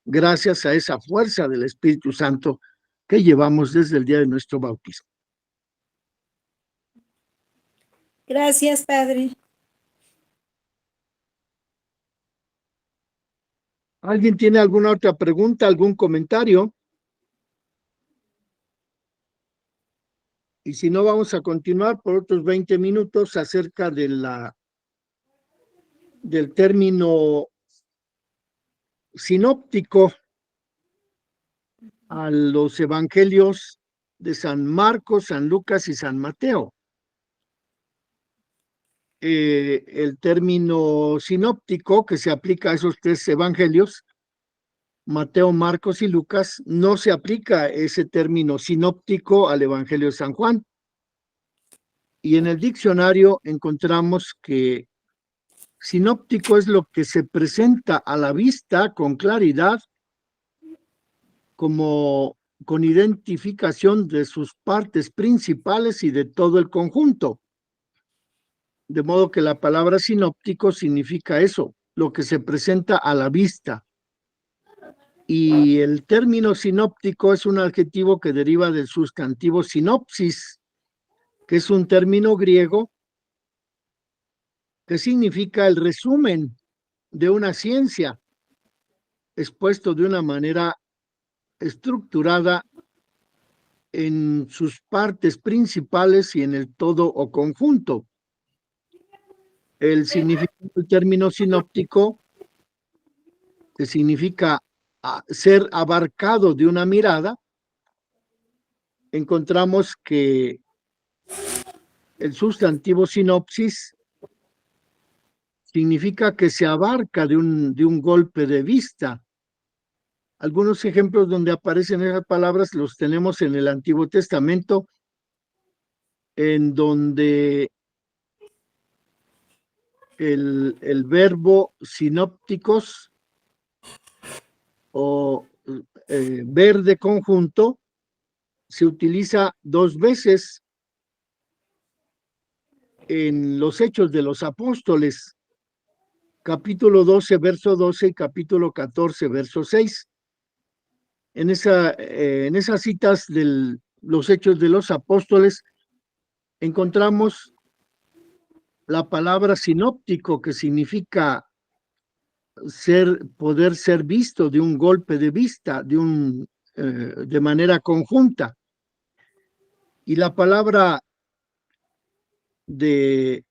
[SPEAKER 1] gracias a esa fuerza del Espíritu Santo que llevamos desde el día de nuestro bautismo.
[SPEAKER 3] Gracias, Padre.
[SPEAKER 1] ¿Alguien tiene alguna otra pregunta, algún comentario? Y si no, vamos a continuar por otros 20 minutos acerca de del término sinóptico a los evangelios de San Marcos, San Lucas y San Mateo. El término sinóptico que se aplica a esos tres evangelios, Mateo, Marcos y Lucas, no se aplica ese término sinóptico al evangelio de San Juan. Y en el diccionario encontramos que sinóptico es lo que se presenta a la vista con claridad, como con identificación de sus partes principales y de todo el conjunto. De modo que la palabra sinóptico significa eso, lo que se presenta a la vista. Y el término sinóptico es un adjetivo que deriva del sustantivo sinopsis, que es un término griego que significa el resumen de una ciencia, expuesto de una manera estructurada en sus partes principales y en el todo o conjunto. El significado del término sinóptico, que significa ser abarcado de una mirada, encontramos que el sustantivo sinopsis significa que se abarca de un golpe de vista. Algunos ejemplos donde aparecen esas palabras los tenemos en el Antiguo Testamento, en donde el verbo sinópticos o ver de conjunto se utiliza 2 veces en los Hechos de los Apóstoles, capítulo 12, verso 12 y capítulo 14, verso 6. En esas citas del los Hechos de los Apóstoles, encontramos la palabra sinóptico, que significa poder ser visto de un golpe de vista, de manera conjunta. Y la palabra de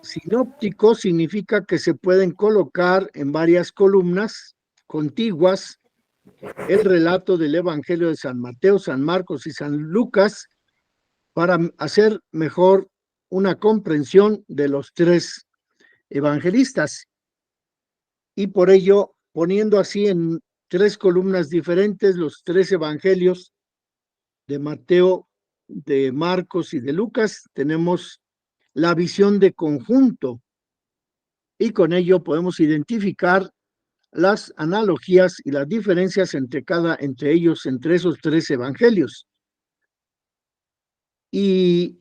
[SPEAKER 1] sinóptico significa que se pueden colocar en varias columnas contiguas el relato del Evangelio de San Mateo, San Marcos y San Lucas para hacer mejor una comprensión de los tres evangelistas. Y por ello, poniendo así en tres columnas diferentes los tres evangelios de Mateo, de Marcos y de Lucas, tenemos la visión de conjunto, y con ello podemos identificar las analogías y las diferencias entre ellos, entre esos tres evangelios. Y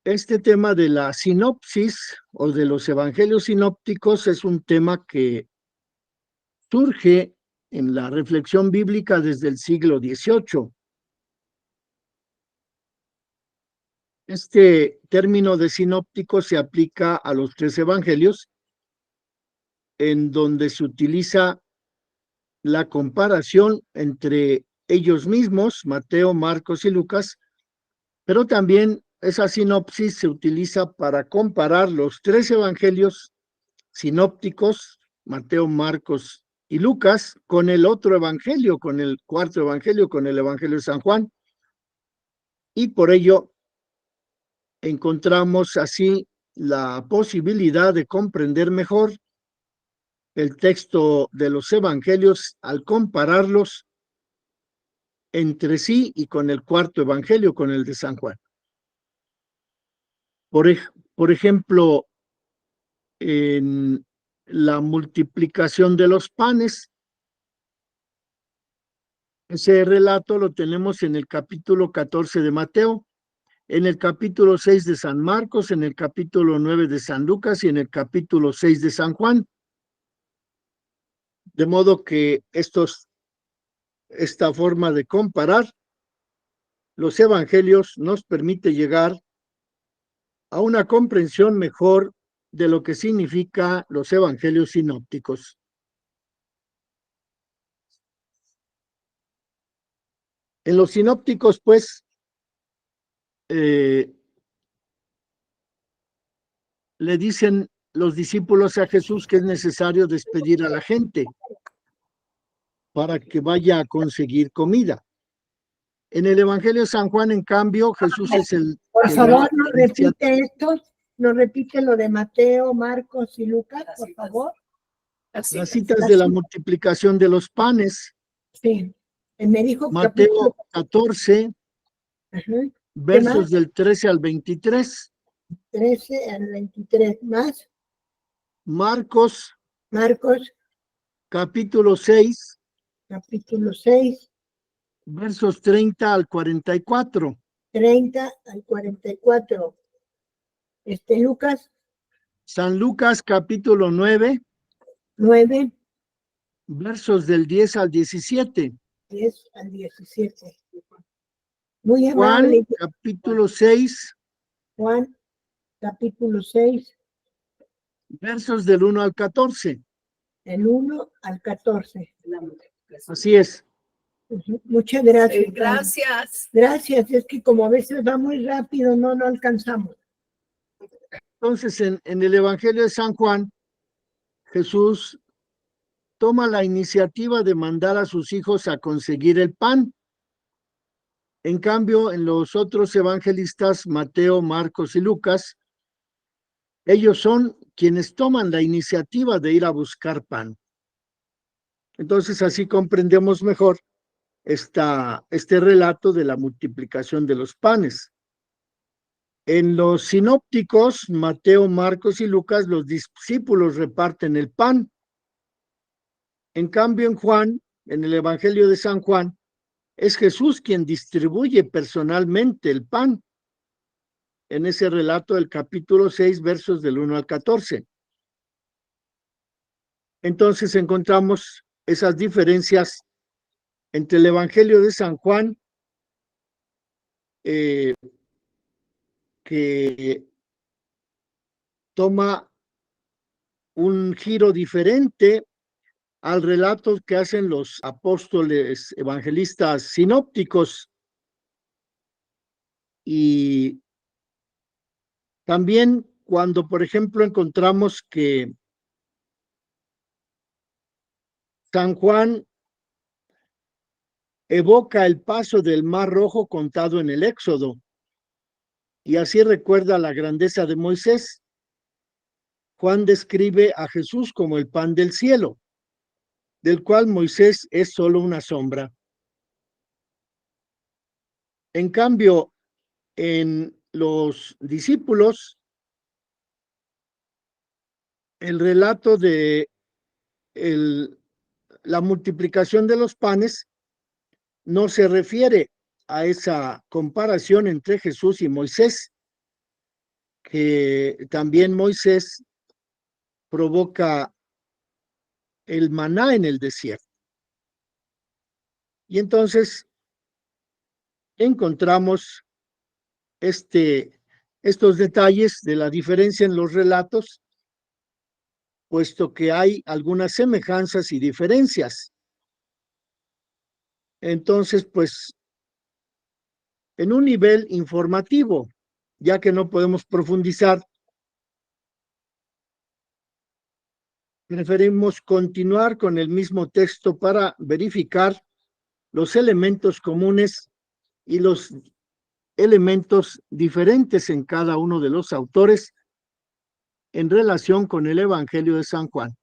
[SPEAKER 1] este tema de la sinopsis o de los evangelios sinópticos es un tema que surge en la reflexión bíblica desde el siglo XVIII. Este término de sinóptico se aplica a los tres evangelios, en donde se utiliza la comparación entre ellos mismos, Mateo, Marcos y Lucas, pero también esa sinopsis se utiliza para comparar los tres evangelios sinópticos, Mateo, Marcos y Lucas, con el otro evangelio, con el cuarto evangelio, con el evangelio de San Juan. Y por ello encontramos así la posibilidad de comprender mejor el texto de los evangelios al compararlos entre sí y con el cuarto evangelio, con el de San Juan. Por ejemplo, en la multiplicación de los panes, ese relato lo tenemos en el capítulo 14 de Mateo, en el capítulo 6 de San Marcos, en el capítulo 9 de San Lucas y en el capítulo 6 de San Juan. De modo que esta forma de comparar los evangelios nos permite llegar a una comprensión mejor de lo que significa los evangelios sinópticos. En los sinópticos, pues, le dicen los discípulos a Jesús que es necesario despedir a la gente para que vaya a conseguir comida. En el Evangelio de San Juan, en cambio, Jesús es el...
[SPEAKER 4] Por favor, nos repite esto, nos repite lo de Mateo, Marcos y Lucas, por favor.
[SPEAKER 1] Las citas de la multiplicación de los panes.
[SPEAKER 4] Sí, me dijo
[SPEAKER 1] Mateo 14, versos del 13 al 23.
[SPEAKER 4] 13 al 23, más.
[SPEAKER 1] Marcos, capítulo 6, versos 30 al 44.
[SPEAKER 4] 30 al 44. Lucas.
[SPEAKER 1] San Lucas, capítulo 9,
[SPEAKER 4] 9,
[SPEAKER 1] versos del 10 al 17.
[SPEAKER 4] 10 al 17. Muy
[SPEAKER 1] Juan,
[SPEAKER 4] amable.
[SPEAKER 1] capítulo 6,
[SPEAKER 4] Juan, capítulo 6,
[SPEAKER 1] versos del 1 al 14.
[SPEAKER 4] del 1 al 14.
[SPEAKER 1] Así es.
[SPEAKER 4] Muchas gracias.
[SPEAKER 3] Gracias.
[SPEAKER 4] Gracias, es que como a veces va muy rápido, no alcanzamos.
[SPEAKER 1] Entonces, en el Evangelio de San Juan, Jesús toma la iniciativa de mandar a sus hijos a conseguir el pan. En cambio, en los otros evangelistas, Mateo, Marcos y Lucas, ellos son quienes toman la iniciativa de ir a buscar pan. Entonces, así comprendemos mejor este relato de la multiplicación de los panes. En los sinópticos, Mateo, Marcos y Lucas, los discípulos reparten el pan. En cambio, en Juan, en el Evangelio de San Juan, es Jesús quien distribuye personalmente el pan. En ese relato del capítulo 6, versos del 1 al 14. Entonces encontramos esas diferencias entre el Evangelio de San Juan, que toma un giro diferente al relato que hacen los apóstoles evangelistas sinópticos. Y también cuando, por ejemplo, encontramos que San Juan evoca el paso del Mar Rojo contado en el Éxodo, y así recuerda la grandeza de Moisés. Juan describe a Jesús como el pan del cielo, del cual Moisés es solo una sombra. En cambio, en los discípulos, el relato de la multiplicación de los panes no se refiere a esa comparación entre Jesús y Moisés, que también Moisés provoca el maná en el desierto. Y entonces encontramos estos detalles de la diferencia en los relatos, puesto que hay algunas semejanzas y diferencias. Entonces, pues, en un nivel informativo, ya que no podemos profundizar, preferimos continuar con el mismo texto para verificar los elementos comunes y los elementos diferentes en cada uno de los autores en relación con el Evangelio de San Juan.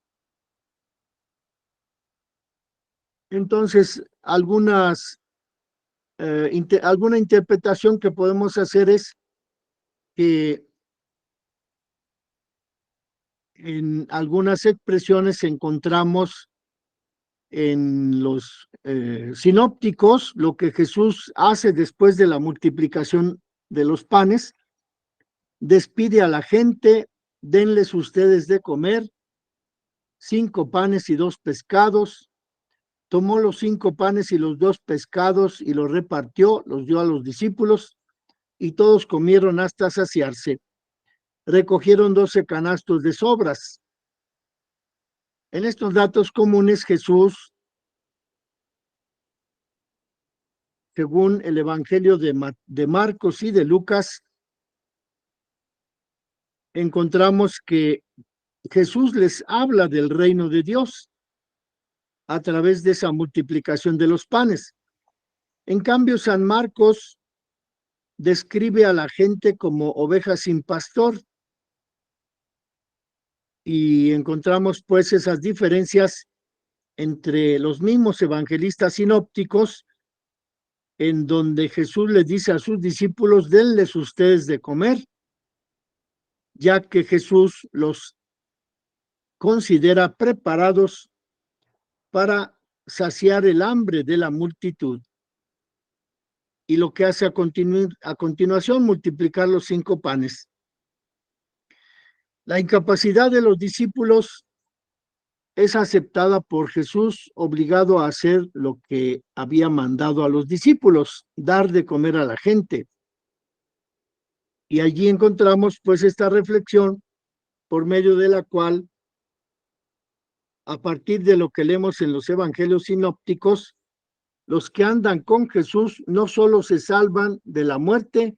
[SPEAKER 1] Entonces, alguna interpretación que podemos hacer es que en algunas expresiones encontramos en los sinópticos lo que Jesús hace después de la multiplicación de los panes. Despide a la gente: denles ustedes de comer. 5 panes y 2 pescados. Tomó los 5 panes y los 2 pescados y los repartió, los dio a los discípulos, y todos comieron hasta saciarse. Recogieron 12 canastos de sobras. En estos datos comunes, Jesús, según el Evangelio de Marcos y de Lucas, encontramos que Jesús les habla del reino de Dios a través de esa multiplicación de los panes. En cambio, San Marcos describe a la gente como ovejas sin pastor, y encontramos pues esas diferencias entre los mismos evangelistas sinópticos, en donde Jesús les dice a sus discípulos: denles ustedes de comer, ya que Jesús los considera preparados para saciar el hambre de la multitud. Y lo que hace a continuación, multiplicar los 5 panes. La incapacidad de los discípulos es aceptada por Jesús, obligado a hacer lo que había mandado a los discípulos: dar de comer a la gente. Y allí encontramos pues esta reflexión, por medio de la cual, a partir de lo que leemos en los evangelios sinópticos, los que andan con Jesús no solo se salvan de la muerte,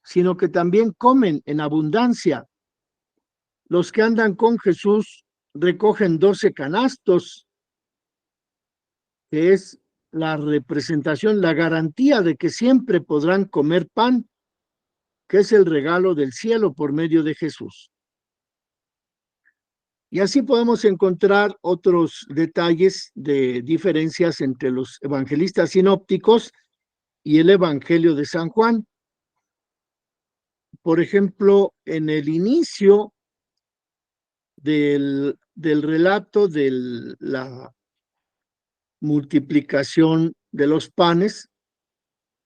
[SPEAKER 1] sino que también comen en abundancia. Los que andan con Jesús recogen 12 canastos, que es la representación, la garantía de que siempre podrán comer pan, que es el regalo del cielo por medio de Jesús. Y así podemos encontrar otros detalles de diferencias entre los evangelistas sinópticos y el Evangelio de San Juan. Por ejemplo, en el inicio del relato de la multiplicación de los panes,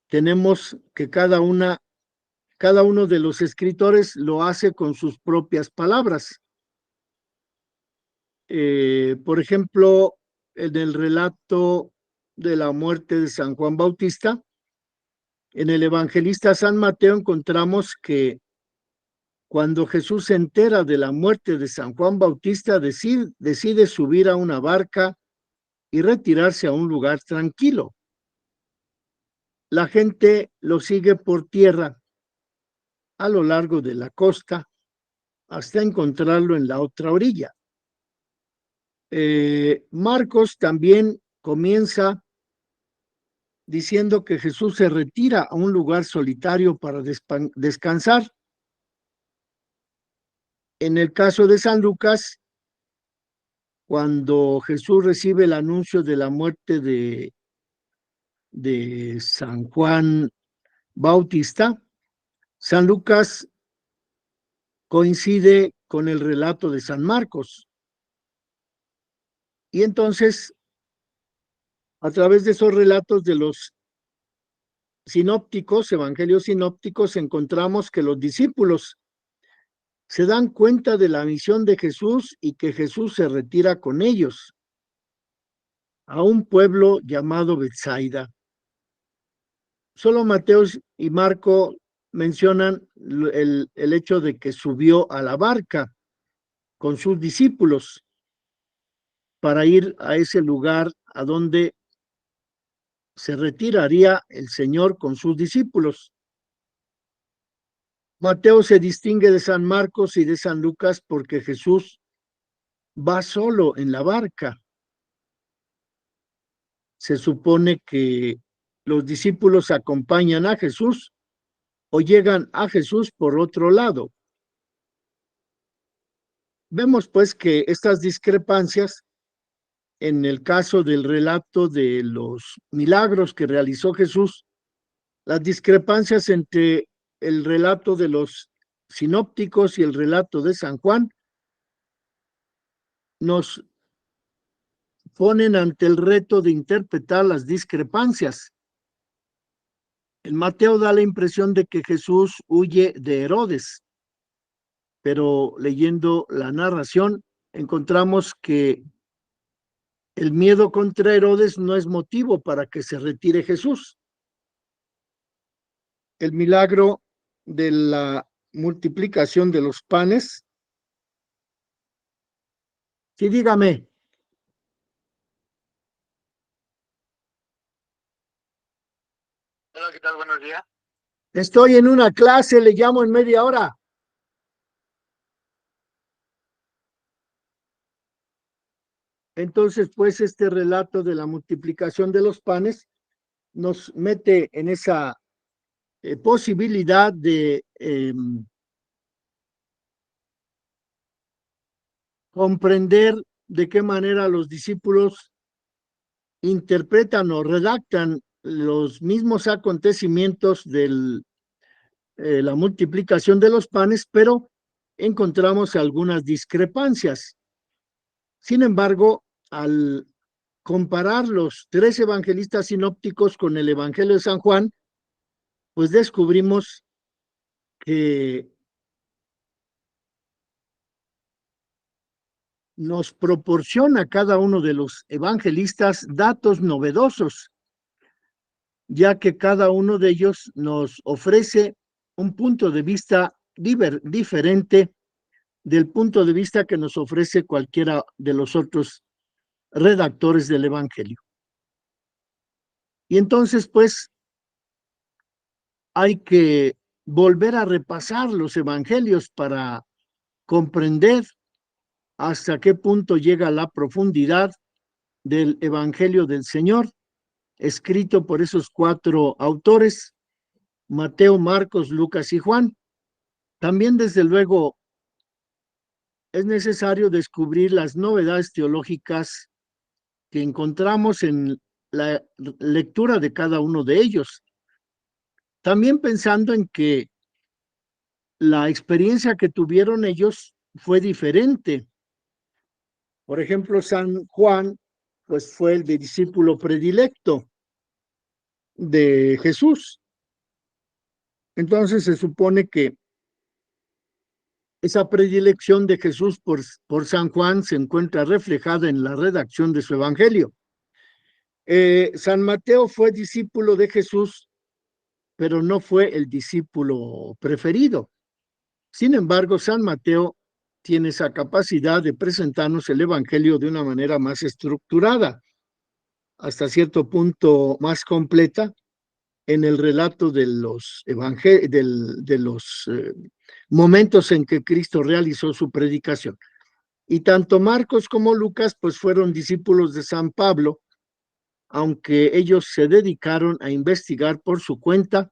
[SPEAKER 1] tenemos que cada uno de los escritores lo hace con sus propias palabras. Por ejemplo, en el relato de la muerte de San Juan Bautista, en el evangelista San Mateo encontramos que cuando Jesús se entera de la muerte de San Juan Bautista, decide subir a una barca y retirarse a un lugar tranquilo. La gente lo sigue por tierra a lo largo de la costa hasta encontrarlo en la otra orilla. Marcos también comienza diciendo que Jesús se retira a un lugar solitario para descansar. En el caso de San Lucas, cuando Jesús recibe el anuncio de la muerte de San Juan Bautista, San Lucas coincide con el relato de San Marcos. Y entonces, a través de esos relatos de los sinópticos, evangelios sinópticos, encontramos que los discípulos se dan cuenta de la misión de Jesús y que Jesús se retira con ellos a un pueblo llamado Betsaida. Solo Mateo y Marco mencionan el hecho de que subió a la barca con sus discípulos para ir a ese lugar a donde se retiraría el Señor con sus discípulos. Mateo se distingue de San Marcos y de San Lucas porque Jesús va solo en la barca. Se supone que los discípulos acompañan a Jesús o llegan a Jesús por otro lado. Vemos pues que estas discrepancias en el caso del relato de los milagros que realizó Jesús, las discrepancias entre el relato de los sinópticos y el relato de San Juan nos ponen ante el reto de interpretar las discrepancias. En Mateo da la impresión de que Jesús huye de Herodes, pero leyendo la narración encontramos que el miedo contra Herodes no es motivo para que se retire Jesús. El milagro de la multiplicación de los panes. Sí, dígame.
[SPEAKER 5] Hola, ¿qué tal? Buenos días.
[SPEAKER 1] Estoy en una clase, le llamo en media hora. Entonces, pues, este relato de la multiplicación de los panes nos mete en esa posibilidad de comprender de qué manera los discípulos interpretan o redactan los mismos acontecimientos de la multiplicación de los panes, pero encontramos algunas discrepancias. Sin embargo, al comparar los tres evangelistas sinópticos con el Evangelio de San Juan, pues descubrimos que nos proporciona cada uno de los evangelistas datos novedosos, ya que cada uno de ellos nos ofrece un punto de vista diferente del punto de vista que nos ofrece cualquiera de los otros redactores del Evangelio. Y entonces, pues, hay que volver a repasar los evangelios para comprender hasta qué punto llega la profundidad del Evangelio del Señor, escrito por esos cuatro autores, Mateo, Marcos, Lucas y Juan. También, desde luego, es necesario descubrir las novedades teológicas que encontramos en la lectura de cada uno de ellos. También pensando en que la experiencia que tuvieron ellos fue diferente. Por ejemplo, San Juan, pues fue el discípulo predilecto de Jesús. Entonces se supone que esa predilección de Jesús por San Juan se encuentra reflejada en la redacción de su evangelio. San Mateo fue discípulo de Jesús, pero no fue el discípulo preferido. Sin embargo, San Mateo tiene esa capacidad de presentarnos el Evangelio de una manera más estructurada, hasta cierto punto más completa, en el relato de los momentos en que Cristo realizó su predicación. Y tanto Marcos como Lucas pues fueron discípulos de San Pablo, aunque ellos se dedicaron a investigar por su cuenta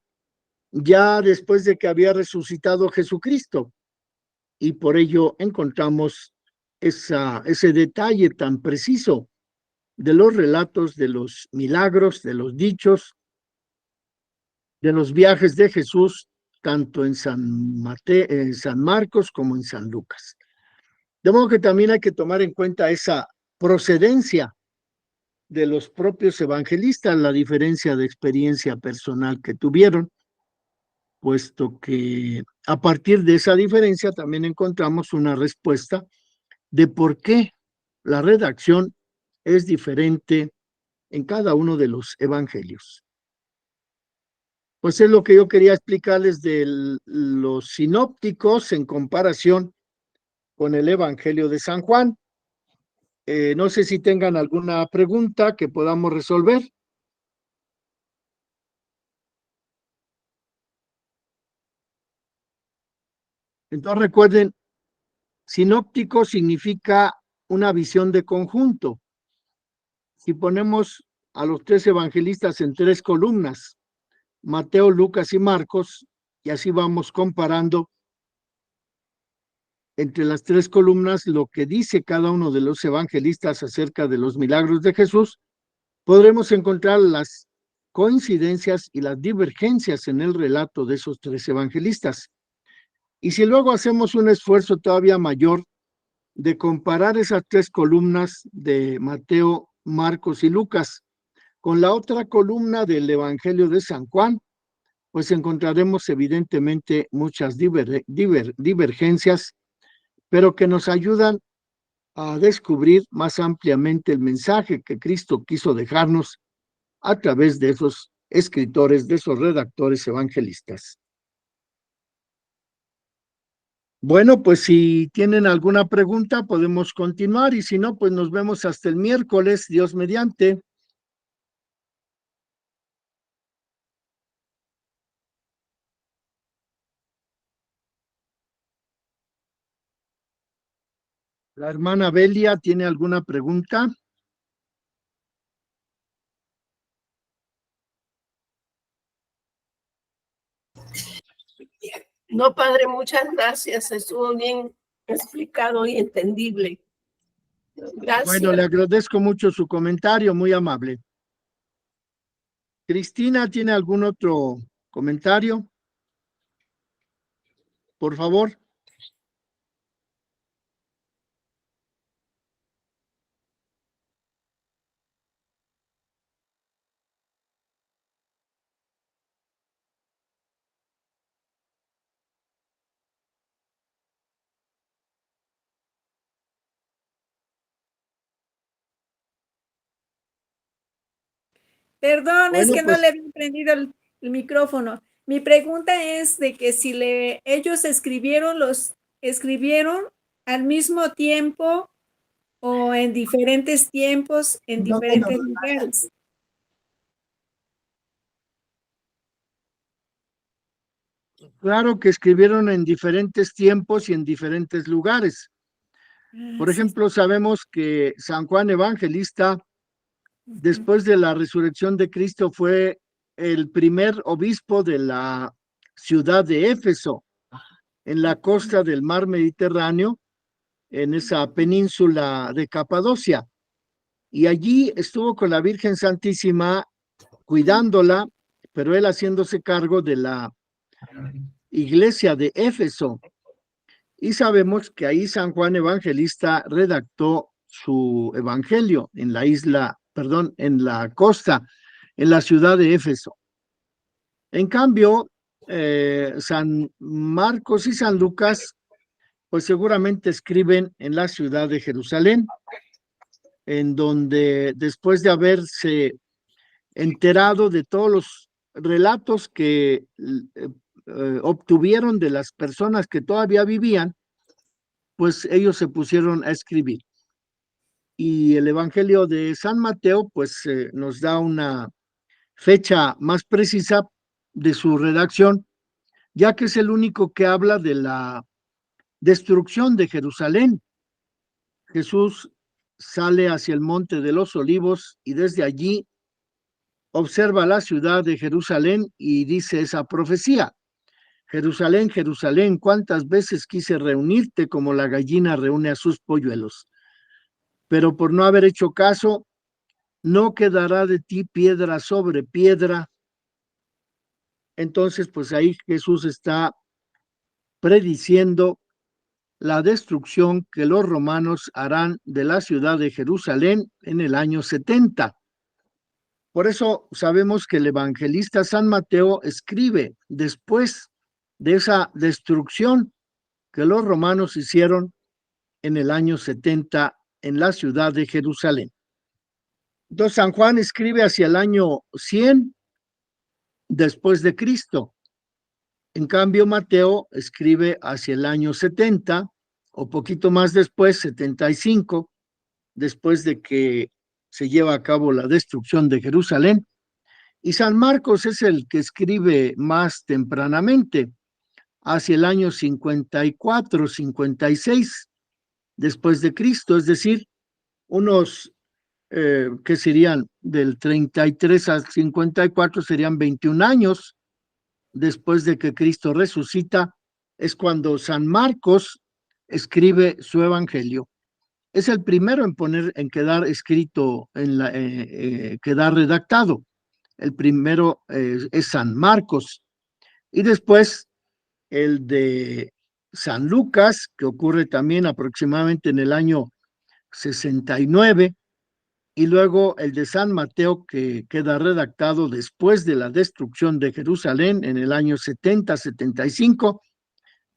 [SPEAKER 1] ya después de que había resucitado Jesucristo. Y por ello encontramos ese detalle tan preciso de los relatos de los milagros, de los dichos, de los viajes de Jesús, tanto en San Marcos como en San Lucas. De modo que también hay que tomar en cuenta esa procedencia de los propios evangelistas, la diferencia de experiencia personal que tuvieron, puesto que a partir de esa diferencia también encontramos una respuesta de por qué la redacción es diferente en cada uno de los evangelios. Pues es lo que yo quería explicarles de los sinópticos en comparación con el Evangelio de San Juan. No sé si tengan alguna pregunta que podamos resolver. Entonces recuerden, sinóptico significa una visión de conjunto. Si ponemos a los tres evangelistas en tres columnas, Mateo, Lucas y Marcos, y así vamos comparando entre las tres columnas lo que dice cada uno de los evangelistas acerca de los milagros de Jesús, podremos encontrar las coincidencias y las divergencias en el relato de esos tres evangelistas. Y si luego hacemos un esfuerzo todavía mayor de comparar esas tres columnas de Mateo, Marcos y Lucas con la otra columna del Evangelio de San Juan, pues encontraremos evidentemente muchas divergencias, pero que nos ayudan a descubrir más ampliamente el mensaje que Cristo quiso dejarnos a través de esos escritores, de esos redactores evangelistas. Bueno, pues si tienen alguna pregunta podemos continuar y si no, pues nos vemos hasta el miércoles, Dios mediante. La hermana Belia, ¿tiene alguna pregunta?
[SPEAKER 6] No, padre, muchas gracias. Estuvo bien explicado y entendible. Gracias.
[SPEAKER 1] Bueno, le agradezco mucho su comentario, muy amable. Cristina, ¿tiene algún otro comentario? Por favor.
[SPEAKER 3] Perdón,
[SPEAKER 1] Bueno,
[SPEAKER 3] es que
[SPEAKER 1] pues,
[SPEAKER 3] no le había prendido el micrófono. Mi pregunta es de que si ellos escribieron al mismo tiempo o en diferentes tiempos, en diferentes lugares.
[SPEAKER 1] claro que escribieron en diferentes tiempos y en diferentes lugares. Por
[SPEAKER 3] Sí.
[SPEAKER 1] ejemplo, sabemos que San Juan Evangelista, después de la resurrección de Cristo, fue el primer obispo de la ciudad de Éfeso, en la costa del mar Mediterráneo, en esa península de Capadocia. Y allí estuvo con la Virgen Santísima, cuidándola, pero él haciéndose cargo de la iglesia de Éfeso. Y sabemos que ahí San Juan Evangelista redactó su evangelio en la en la costa, en la ciudad de Éfeso. En cambio, San Marcos y San Lucas, pues seguramente escriben en la ciudad de Jerusalén, en donde después de haberse enterado de todos los relatos que obtuvieron de las personas que todavía vivían, pues ellos se pusieron a escribir. Y el Evangelio de San Mateo, pues nos da una fecha más precisa de su redacción, ya que es el único que habla de la destrucción de Jerusalén. Jesús sale hacia el Monte de los Olivos y desde allí observa la ciudad de Jerusalén y dice esa profecía: Jerusalén, Jerusalén, cuántas veces quise reunirte como la gallina reúne a sus polluelos, pero por no haber hecho caso, no quedará de ti piedra sobre piedra. Entonces, pues ahí Jesús está prediciendo la destrucción que los romanos harán de la ciudad de Jerusalén en el año 70. Por eso sabemos que el evangelista San Mateo escribe después de esa destrucción que los romanos hicieron en el año 70 en la ciudad de Jerusalén. Entonces San Juan escribe hacia el año 100 después de Cristo. En cambio, Mateo escribe hacia el año 70 o poquito más después, 75, después de que se lleva a cabo la destrucción de Jerusalén. Y San Marcos es el que escribe más tempranamente, hacia el año 54, 56 después de Cristo, es decir, unos que serían del 33 al 54, serían 21 años después de que Cristo resucita, es cuando San Marcos escribe su evangelio. Es el primero en quedar escrito, quedar redactado. El primero es San Marcos. Y después el de San Lucas, que ocurre también aproximadamente en el año 69, y luego el de San Mateo, que queda redactado después de la destrucción de Jerusalén en el año 70, 75,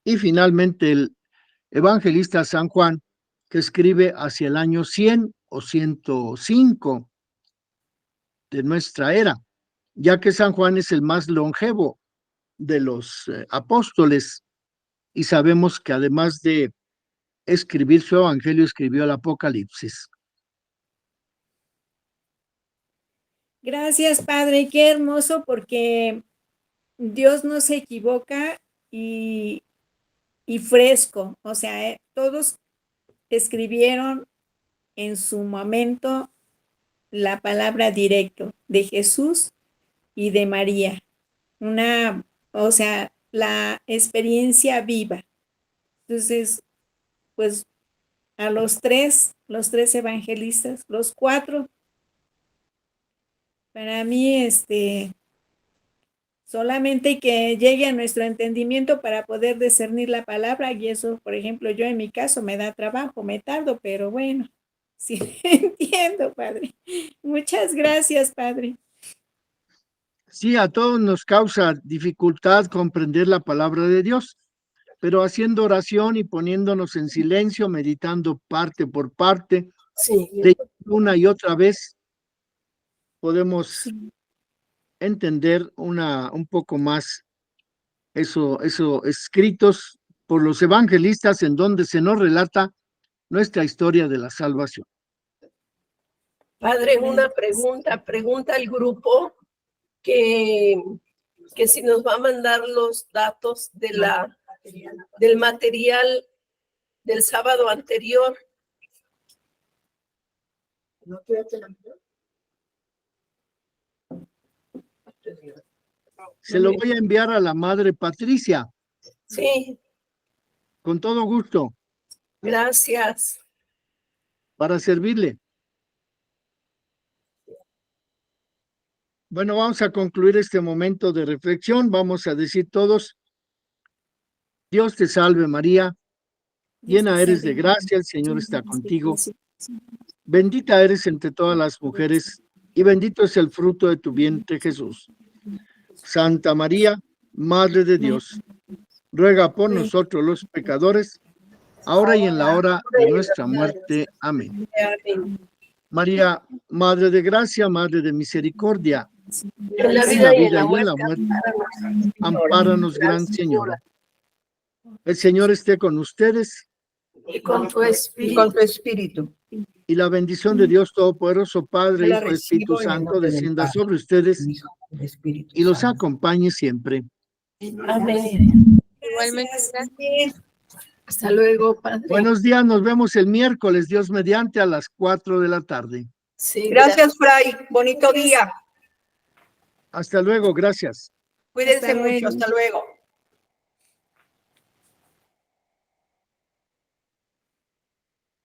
[SPEAKER 1] y finalmente el evangelista San Juan, que escribe hacia el año 100 o 105 de nuestra era, ya que San Juan es el más longevo de los apóstoles, y sabemos que además de escribir su evangelio, escribió el Apocalipsis.
[SPEAKER 3] Gracias, Padre. Qué hermoso, porque Dios no se equivoca y fresco. O sea, todos escribieron en su momento la palabra directo de Jesús y de María. O sea, la experiencia viva. Entonces, pues a los tres evangelistas, los cuatro, para mí, solamente que llegue a nuestro entendimiento para poder discernir la palabra, y eso, por ejemplo, yo en mi caso me da trabajo, me tardo, pero bueno, sí entiendo, Padre. Muchas gracias, Padre.
[SPEAKER 1] Sí, a todos nos causa dificultad comprender la palabra de Dios, pero haciendo oración y poniéndonos en silencio, meditando parte por parte,
[SPEAKER 6] Sí.
[SPEAKER 1] una y otra vez, podemos entender un poco más eso escritos por los evangelistas, en donde se nos relata nuestra historia de la salvación.
[SPEAKER 6] Padre, una pregunta al grupo que si nos va a mandar los datos del material del sábado anterior.
[SPEAKER 1] Se lo voy a enviar a la Madre Patricia.
[SPEAKER 6] Sí.
[SPEAKER 1] Con todo gusto.
[SPEAKER 6] Gracias.
[SPEAKER 1] Para servirle. Bueno, vamos a concluir este momento de reflexión. Vamos a decir todos: Dios te salve María, llena eres de gracia, el Señor está contigo. Bendita eres entre todas las mujeres, y bendito es el fruto de tu vientre, Jesús. Santa María, Madre de Dios, ruega por nosotros los pecadores, ahora y en la hora de nuestra muerte. Amén. María, Madre de Gracia, Madre de Misericordia,
[SPEAKER 6] En la
[SPEAKER 1] en
[SPEAKER 6] vida
[SPEAKER 1] la
[SPEAKER 6] y en
[SPEAKER 1] vida
[SPEAKER 6] la
[SPEAKER 1] y en la
[SPEAKER 6] muerte,
[SPEAKER 1] muerte, ampáranos, Gran Señora. El Señor esté con ustedes
[SPEAKER 6] y con tu
[SPEAKER 7] y
[SPEAKER 6] espíritu.
[SPEAKER 7] con tu espíritu.
[SPEAKER 1] y la bendición de Dios Todopoderoso, Padre,
[SPEAKER 7] La
[SPEAKER 1] Hijo y Espíritu
[SPEAKER 7] recibo en el
[SPEAKER 1] Santo,
[SPEAKER 7] nombre del
[SPEAKER 1] descienda
[SPEAKER 7] Padre,
[SPEAKER 1] sobre ustedes
[SPEAKER 7] del Hijo, del Espíritu
[SPEAKER 1] y los
[SPEAKER 7] Santo.
[SPEAKER 1] acompañe siempre.
[SPEAKER 6] Amén.
[SPEAKER 2] Igualmente,
[SPEAKER 3] Gracias.
[SPEAKER 2] gracias.
[SPEAKER 6] Hasta luego, Padre.
[SPEAKER 1] Buenos días, nos vemos el miércoles, Dios mediante, a las 4 de la tarde.
[SPEAKER 6] Sí,
[SPEAKER 7] Gracias, Fray. Bonito día.
[SPEAKER 1] Hasta luego, gracias.
[SPEAKER 7] Cuídense
[SPEAKER 3] Hasta
[SPEAKER 7] mucho.
[SPEAKER 3] luego.
[SPEAKER 7] Hasta luego.